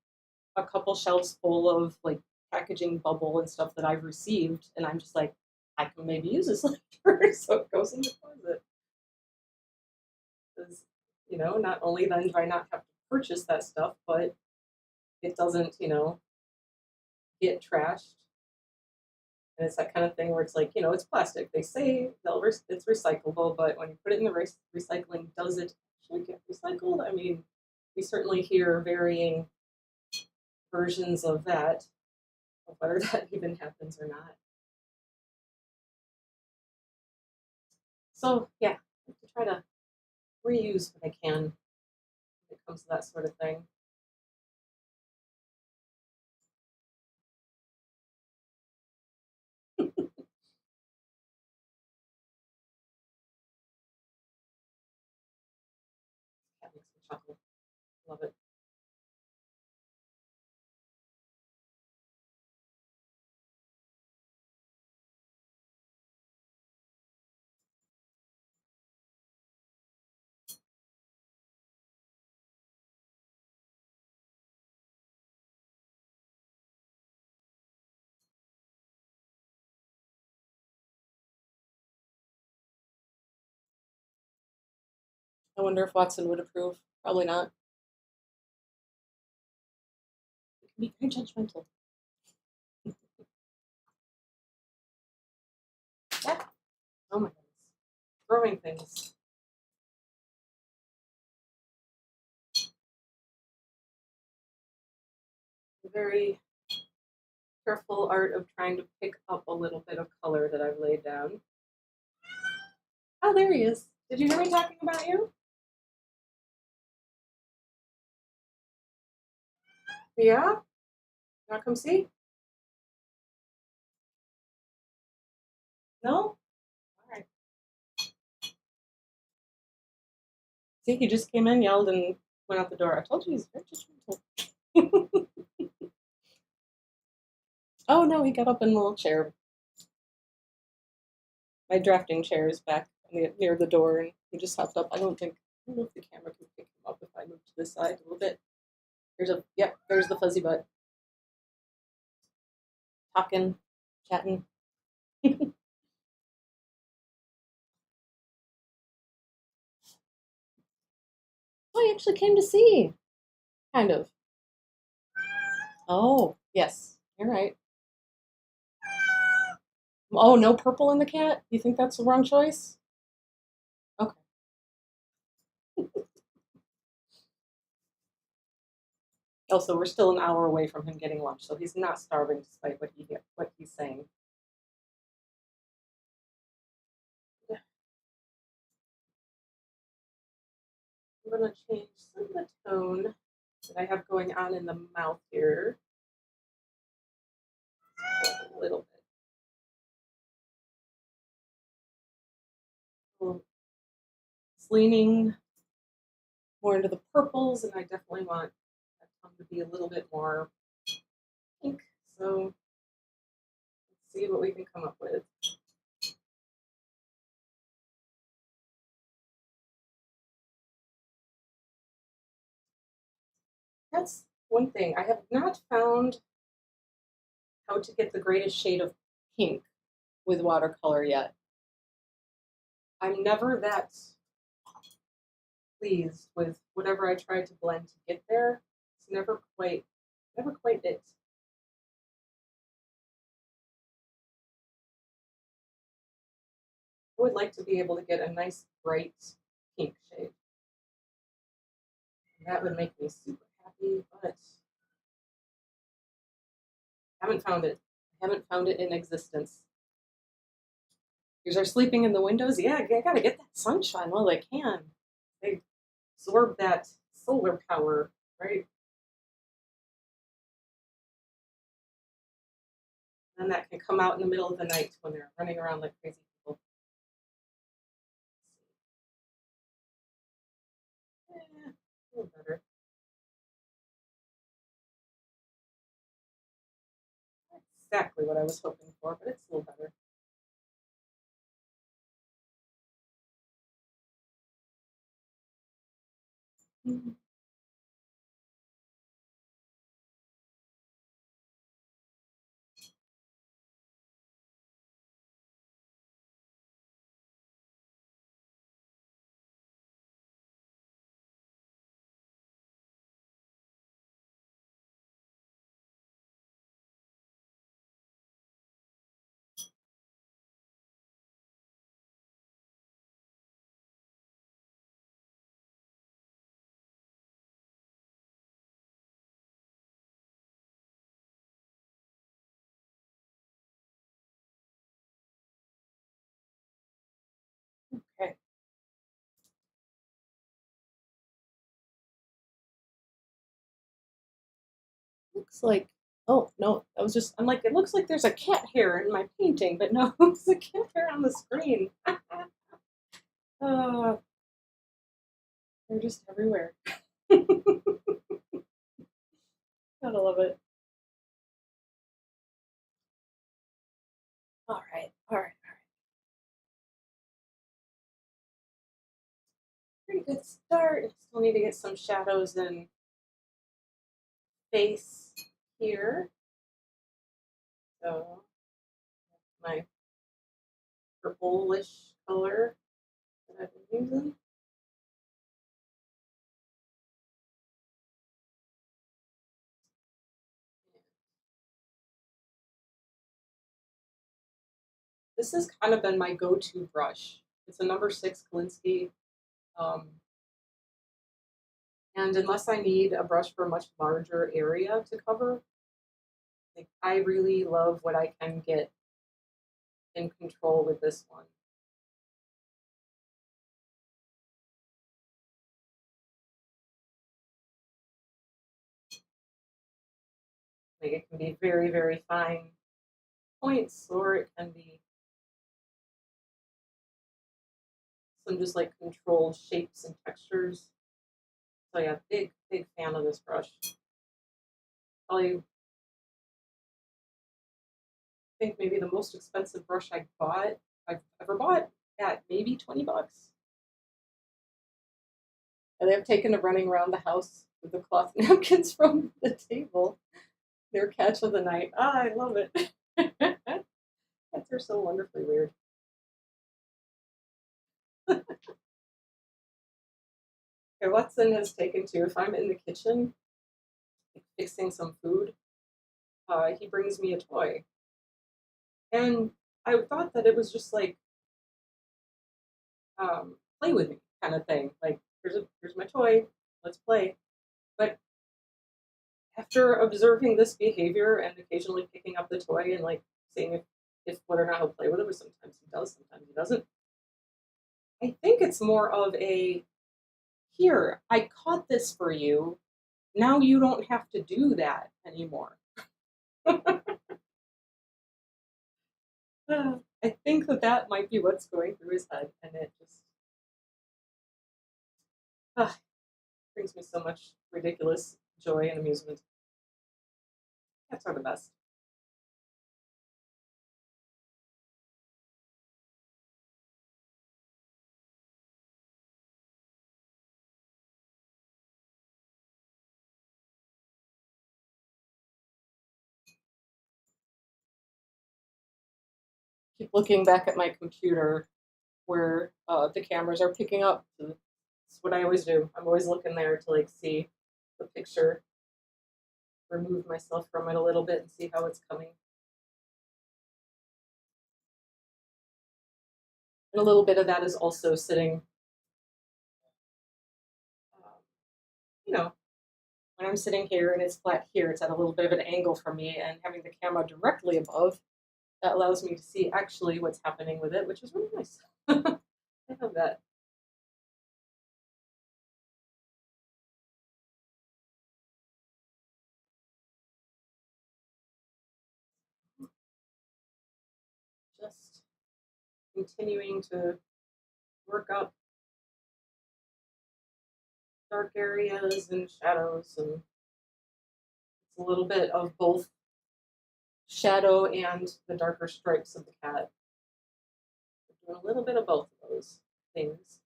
a couple shelves full of like packaging bubble and stuff that I've received, and I'm just like, I can maybe use this later, so it goes in the closet. Because not only then do I not have to purchase that stuff, but it doesn't get trashed. And it's that kind of thing where it's like, it's plastic. They say it's recyclable, but when you put it in the recycling, does it actually get recycled? I mean, we certainly hear varying versions of that, of whether that even happens or not. So, yeah, I have to try to reuse what I can when it comes to that sort of thing. That makes me chuckle. Love it. I wonder if Watson would approve. Probably not. It can be very judgmental. Yeah. Oh my goodness. Throwing things. Very careful art of trying to pick up a little bit of color that I've laid down. Oh, there he is. Did you hear me talking about you? Yeah? You want to come see? No? All right. See, he just came in, yelled, and went out the door. I told you he's very judgmental. Oh, no, he got up in the little chair. My drafting chair is back near the door, and he just hopped up. I don't know if the camera can pick him up if I move to this side a little bit. Yep, there's the fuzzy butt. Talking, chatting. Oh, he actually came to see. Kind of. Oh, yes. You're right. Oh, no purple in the cat? You think that's the wrong choice? Okay. Also, we're still an hour away from him getting lunch, so he's not starving despite what he's saying. I'm going to change some of the tone that I have going on in the mouth here. A little bit. It's leaning more into the purples, and I definitely want that tongue to be a little bit more pink. So let's see what we can come up with. That's one thing. I have not found how to get the greatest shade of pink with watercolor yet. I'm never that pleased with whatever I try to blend to get there. It's never quite it. I would like to be able to get a nice bright pink shade. That would make me super happy, but I haven't found it. I haven't found it in existence. Because they're sleeping in the windows. Yeah, I gotta get that sunshine while they can. They absorb that solar power, right? And that can come out in the middle of the night when they're running around like crazy people. A little better. Not exactly what I was hoping for, but it's a little better. Mm-hmm. Okay. Looks like, oh no, that was just, I'm like, it looks like there's a cat hair in my painting, but no, it's a cat hair on the screen. uh, they're just everywhere. Gotta love it. All right, all right. Pretty good start. Still need to get some shadows and face here. So my purplish color that I've been using. This has kind of been my go-to brush. It's a number 6 Kolinsky. Um, and unless I need a brush for a much larger area to cover, like I really love what I can get in control with this one. Like it can be very, very fine points, or it can be some just like controlled shapes and textures. So yeah, big fan of this brush. Probably think maybe the most expensive brush I've ever bought at maybe $20. And I've taken to running around the house with the cloth napkins from the table. Their catch of the night. Ah, I love it. Cats are so wonderfully weird. Okay, Watson has taken to, if I'm in the kitchen fixing some food, he brings me a toy. And I thought that it was just like play with me kind of thing. Like here's my toy, let's play. But after observing this behavior and occasionally picking up the toy and like seeing if whether or not he'll play with it, or sometimes he does, sometimes he doesn't. I think it's more of a here, I caught this for you. Now you don't have to do that anymore. I think that that might be what's going through his head, and it just uh, brings me so much ridiculous joy and amusement. Cats are the best. Keep looking back at my computer where the cameras are picking up. That's what I always do. I'm always looking there to like see the picture, remove myself from it a little bit, and see how it's coming. And a little bit of that is also sitting, um, you know, when I'm sitting here and it's flat here, it's at a little bit of an angle from me, and having the camera directly above, that allows me to see actually what's happening with it, which is really nice. I love that. Just continuing to work up dark areas and shadows, and it's a little bit of both shadow and the darker stripes of the cat. We're doing a little bit of both of those things.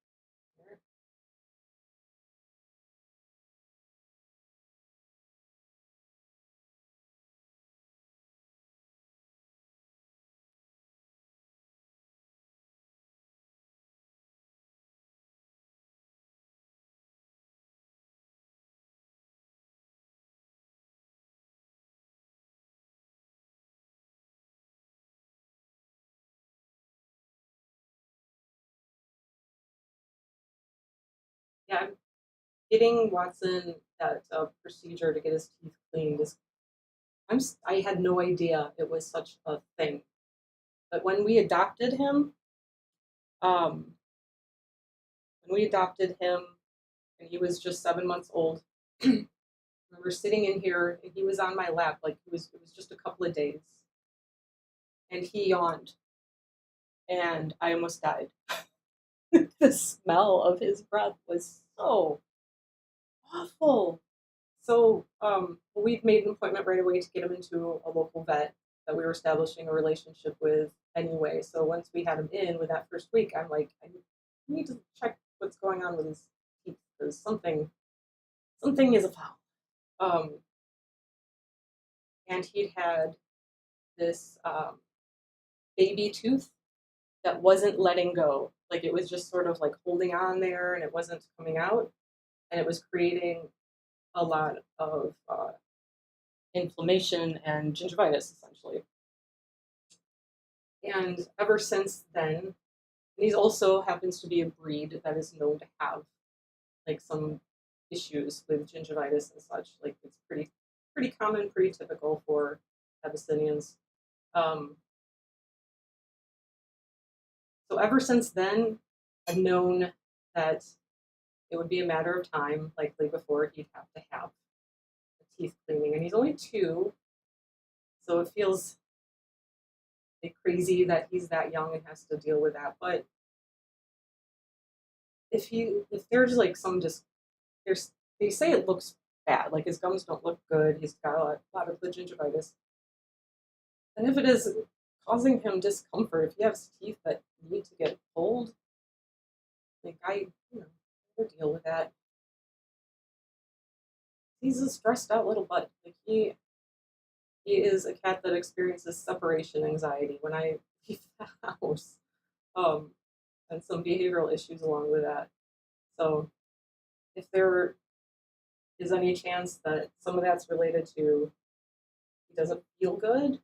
Yeah, I'm getting Watson that procedure to get his teeth cleaned is I had no idea it was such a thing. But um, when we adopted him, and he was just 7 months old, we were sitting in here, and he was on my lap, like it was just a couple of days, and he yawned, and I almost died. The smell of his breath was so awful. So we've made an appointment right away to get him into a local vet that we were establishing a relationship with anyway. So once we had him in with that first week, I'm like, I need to check what's going on with his teeth because something is afoul. Um, and he'd had this baby tooth that wasn't letting go. Like it was just sort of like holding on there and it wasn't coming out. And it was creating a lot of inflammation and gingivitis, essentially. And ever since then, these also happens to be a breed that is known to have like some issues with gingivitis and such. Like it's pretty common, pretty typical for Abyssinians. Um, so ever since then, I've known that it would be a matter of time, likely before he'd have to have a teeth cleaning. And he's only 2, so it feels like crazy that he's that young and has to deal with that. But if there's like some just there's they say it looks bad, like his gums don't look good, he's got a lot of the gingivitis. And if it is causing him discomfort, if he has teeth that need to get pulled, like never deal with that. He's a stressed out little butt. Like he is a cat that experiences separation anxiety when I leave the house. Um, and some behavioral issues along with that. So if there is any chance that some of that's related to he doesn't feel good,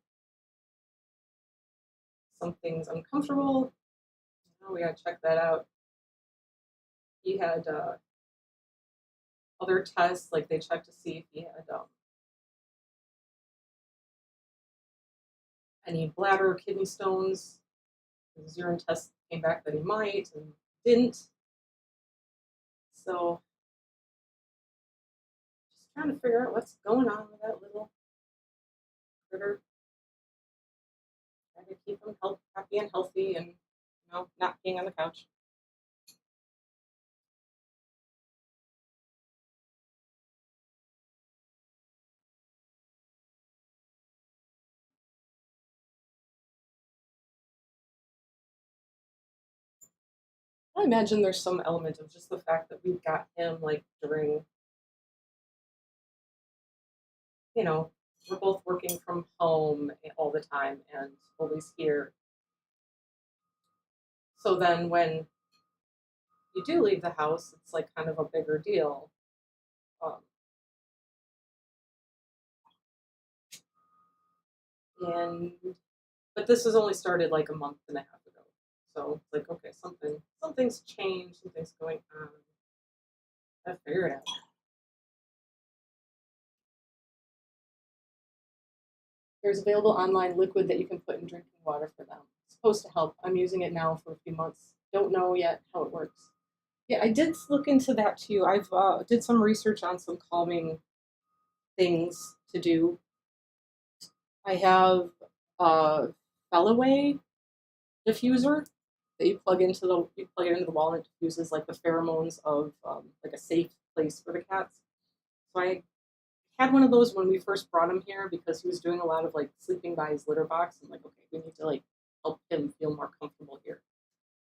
something's uncomfortable, we gotta check that out. He had other tests, like they checked to see if he had any bladder or kidney stones. His urine test came back that he might and didn't. So trying to figure out what's going on with that little critter. Trying to keep him happy and healthy and, not being on the couch. I imagine there's some element of just the fact that we got him like during, you know, we're both working from home all the time and always here. So then when you do leave the house, it's like kind of a bigger deal. Um, and but this has only started like a month and a half ago. So it's like, okay, something's changed, something's going on. I figure it out. There's available online liquid that you can put in drinking water for them. It's supposed to help. I'm using it now for a few months. Don't know yet how it works. Yeah, I did look into that too. I've did some research on some calming things to do. I have a Fellaway diffuser that you plug it into the wall and it diffuses like the pheromones of like a safe place for the cats. So I had one of those when we first brought him here because he was doing a lot of like sleeping by his litter box. I'm like, okay, we need to like help him feel more comfortable here.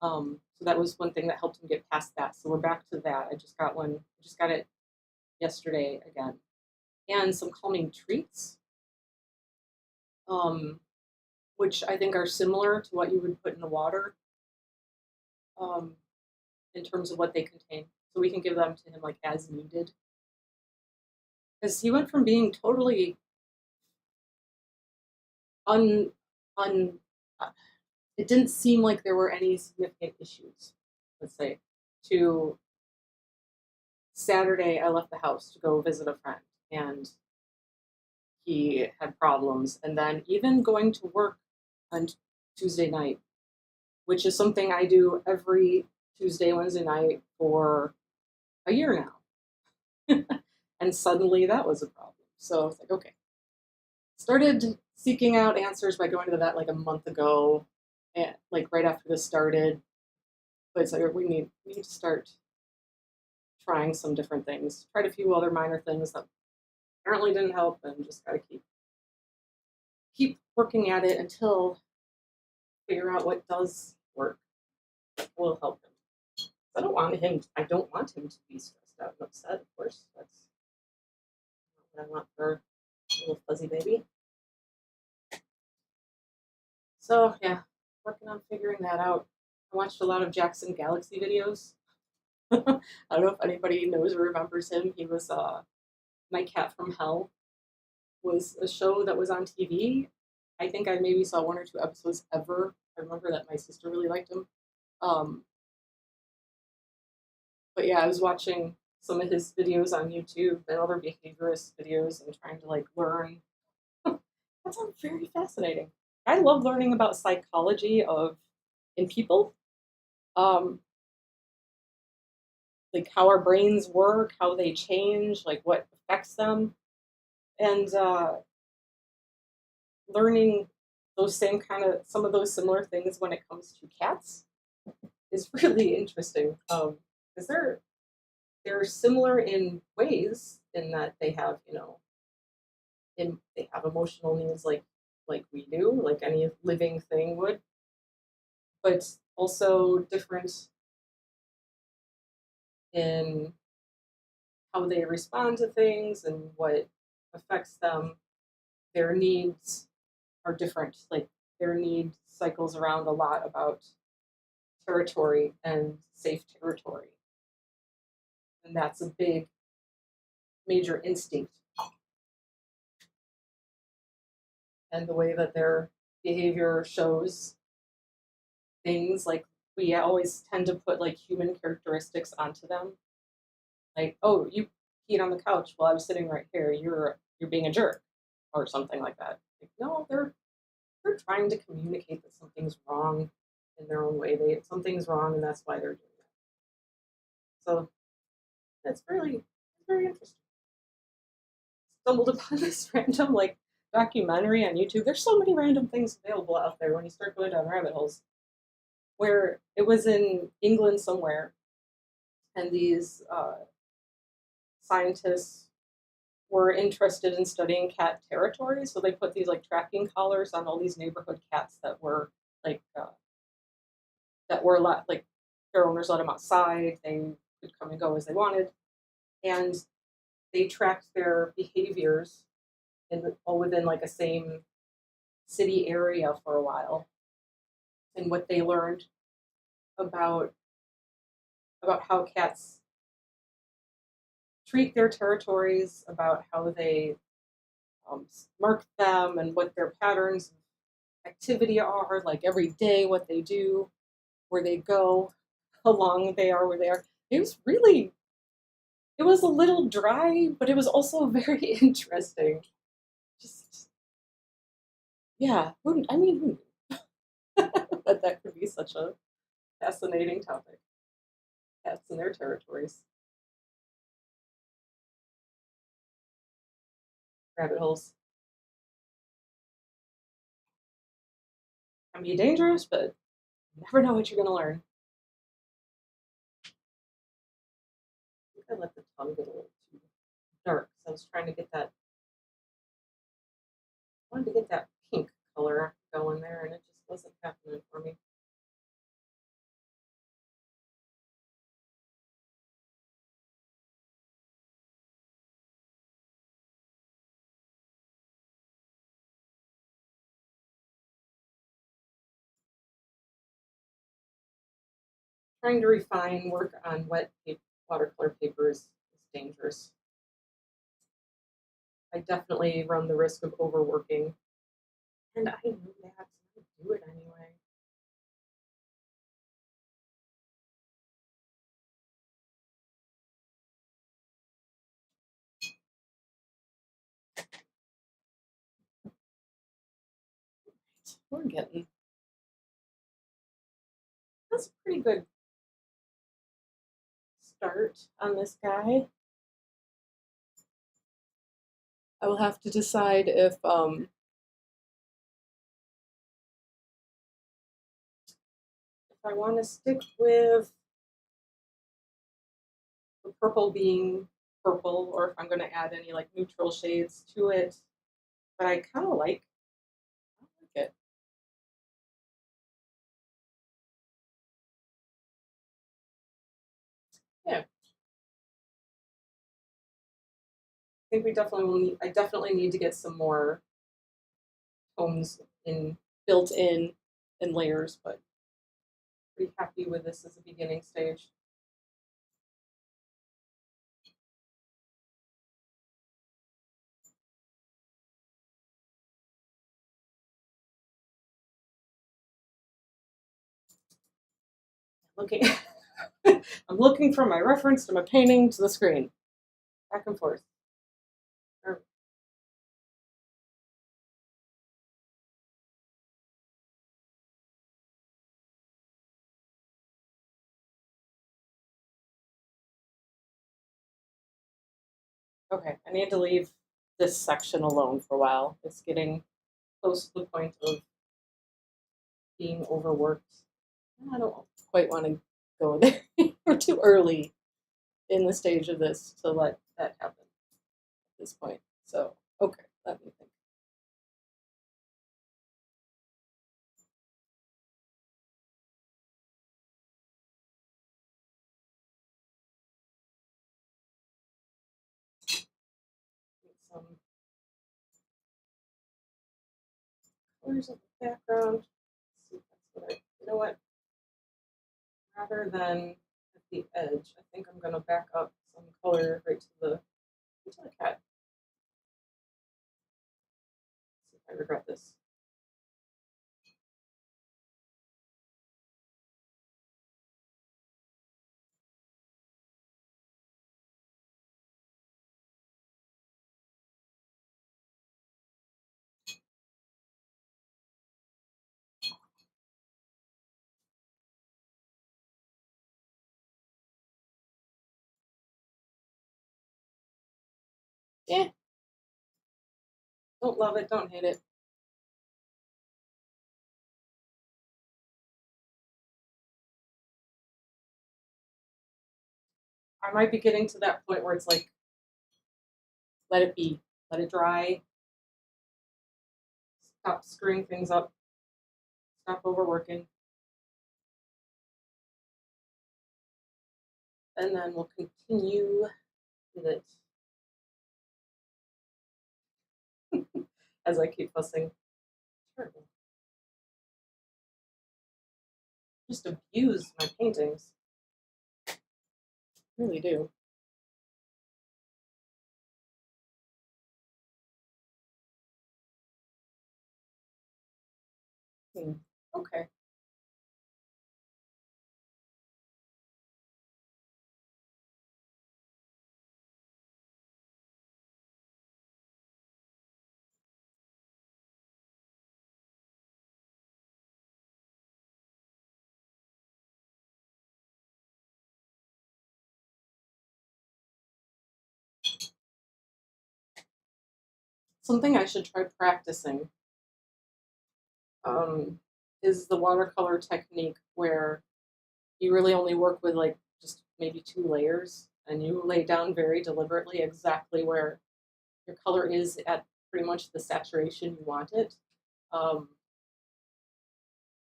So that was one thing that helped him get past that. So we're back to that. I just got one. I just got it yesterday again, and some calming treats, um, which I think are similar to what you would put in the water, um, in terms of what they contain. So we can give them to him like as needed. Because he went from being totally un un it didn't seem like there were any significant issues, let's say, to Saturday I left the house to go visit a friend and he had problems. And then even going to work on Tuesday night, which is something I do every Tuesday, Wednesday night for a year now. And suddenly that was a problem. So it's like, okay. Started seeking out answers by going to the vet like a month ago, and like right after this started. But it's like we need to start trying some different things. Tried a few other minor things that apparently didn't help, and just gotta keep working at it until figure out what does work, what will help him. I don't want him to be stressed out and upset, of course. That's not what I want for a little fuzzy baby. So yeah, working on figuring that out. I watched a lot of Jackson Galaxy videos. I don't know if anybody knows or remembers him. He was My Cat from Hell was a show that was on TV. I think I maybe saw one or two episodes ever. I remember that my sister really liked him. Um, but yeah, I was watching some of his videos on YouTube and other behaviorist videos and trying to like learn. That sounds very fascinating. I love learning about psychology of in people, um, like how our brains work, how they change, like what affects them, and learning some of those similar things when it comes to cats is really interesting. Because they're similar in ways in that they have they have emotional needs like we do, like any living thing would, but also different in how they respond to things and what affects them. Their needs are different. Like their need cycles around a lot about territory and safe territory. And that's a big major instinct. And the way that their behavior shows things like we always tend to put like human characteristics onto them. Like, oh, you peed on the couch while I was sitting right here. You're being a jerk or something like that. Like, no, they're trying to communicate that something's wrong in their own way. Something's wrong and that's why they're doing it. So that's really very interesting. stumbled upon this random like documentary on YouTube. There's so many random things available out there when you start going down rabbit holes. Where it was in England somewhere, and these scientists were interested in studying cat territory, so they put these like tracking collars on all these neighborhood cats like that were like their owners let them outside. They could come and go as they wanted, and they tracked their behaviors all within like a same city area for a while. And what they learned about how cats treat their territories, about how they mark them, and what their patterns of activity are, like every day, what they do, where they go, how long they are where they are. It was really, it was a little dry, but it was also very interesting. Just, yeah, I mean, who knew that could be such a fascinating topic. Cats and their territories. Rabbit holes can be dangerous, but you never know what you're going to learn. I think I let the tongue get a little too dark, so I was trying to get that. I wanted to get that pink color going there, and it just wasn't happening for me. Trying to refine work on watercolor papers is dangerous. I definitely run the risk of overworking, and I knew that, so I do it anyway. We're getting that's a pretty good start on this guy. I will have to decide if I want to stick with the purple being purple, or if I'm going to add any like neutral shades to it. But I kind of like it. Yeah, I think we definitely will need. I definitely need to get some more tones in built in layers, but pretty happy with this as a beginning stage. Looking, I'm looking from my reference to my painting to the screen, back and forth. Okay, I need to leave this section alone for a while. It's getting close to the point of being overworked. I don't quite want to go there. We're too early in the stage of this to let that happen at this point. So, okay, let me think. Some colors of the background. Let's see if that's what you know what? Rather than at the edge, I think I'm going to back up some color right to the cat. Let's see if I regret this. Yeah, Don't love it, don't hate it. I might be getting to that point where it's like, let it be, let it dry, stop screwing things up, stop overworking, and then we'll continue with it as I keep fussing. Terrible. Just abuse my paintings. I really do. Hmm. Okay. Something I should try practicing um, is the watercolor technique where you really only work with like just maybe 2 layers and you lay down very deliberately exactly where your color is at pretty much the saturation you want it. Um,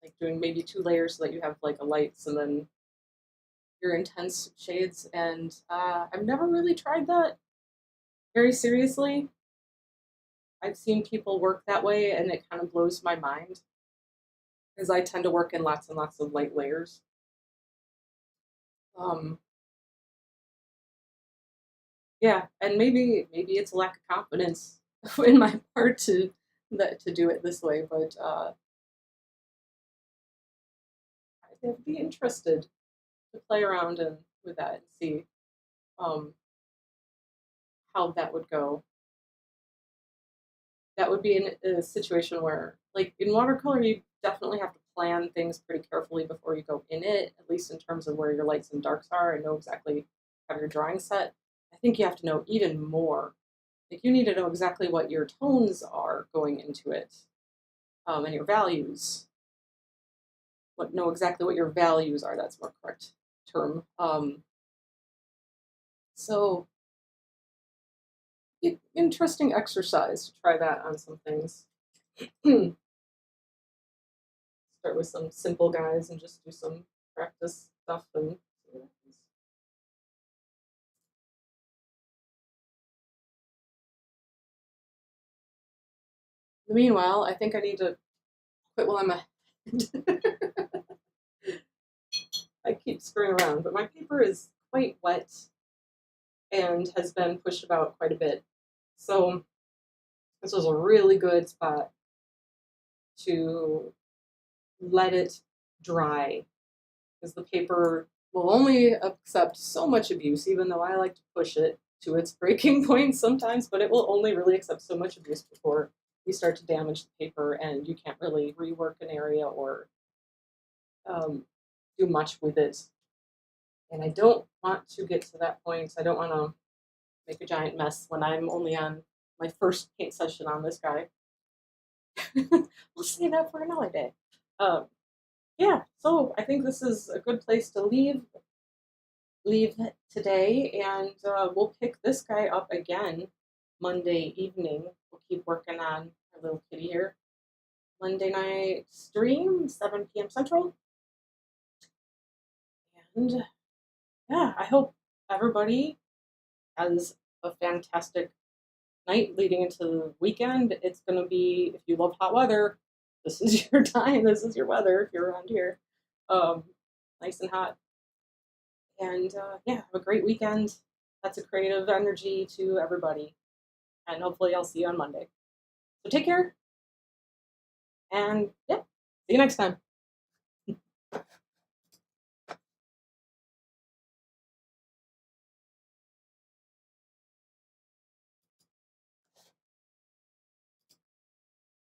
like doing maybe 2 layers so that you have like a lights and then your intense shades. And I've never really tried that very seriously. I've seen people work that way and it kind of blows my mind because I tend to work in lots and lots of light layers. Um, yeah, and maybe it's a lack of confidence in my part to do it this way, but I'd be interested to play around and with that and see um, how that would go. That would be in a situation where, like in watercolor, you definitely have to plan things pretty carefully before you go in it, at least in terms of where your lights and darks are and know exactly have your drawing set. I think you have to know even more. Like you need to know exactly what your tones are going into it, and your values. What know exactly what your values are. That's more correct term. So interesting exercise to try that on some things. Start with some simple guys and just do some practice stuff and see what happens. Meanwhile, I think I need to quit while I'm ahead. I keep screwing around, but my paper is quite wet and has been pushed about quite a bit. So this was a really good spot to let it dry because the paper will only accept so much abuse, even though I like to push it to its breaking point sometimes, but it will only really accept so much abuse before you start to damage the paper and you can't really rework an area or um, do much with it. And I don't want to get to that point. I don't want to make a giant mess when I'm only on my first paint session on this guy. We'll save that for another day. Um, yeah, so I think this is a good place to leave today, and we'll pick this guy up again Monday evening. We'll keep working on our little kitty here. Monday night stream, 7 p.m. Central. And yeah, I hope everybody has a fantastic night leading into the weekend. It's going to be, if you love hot weather, this is your time. This is your weather if you're around here. Um, nice and hot. And yeah, have a great weekend. That's a creative energy to everybody. And hopefully, I'll see you on Monday. So take care. And yeah, see you next time.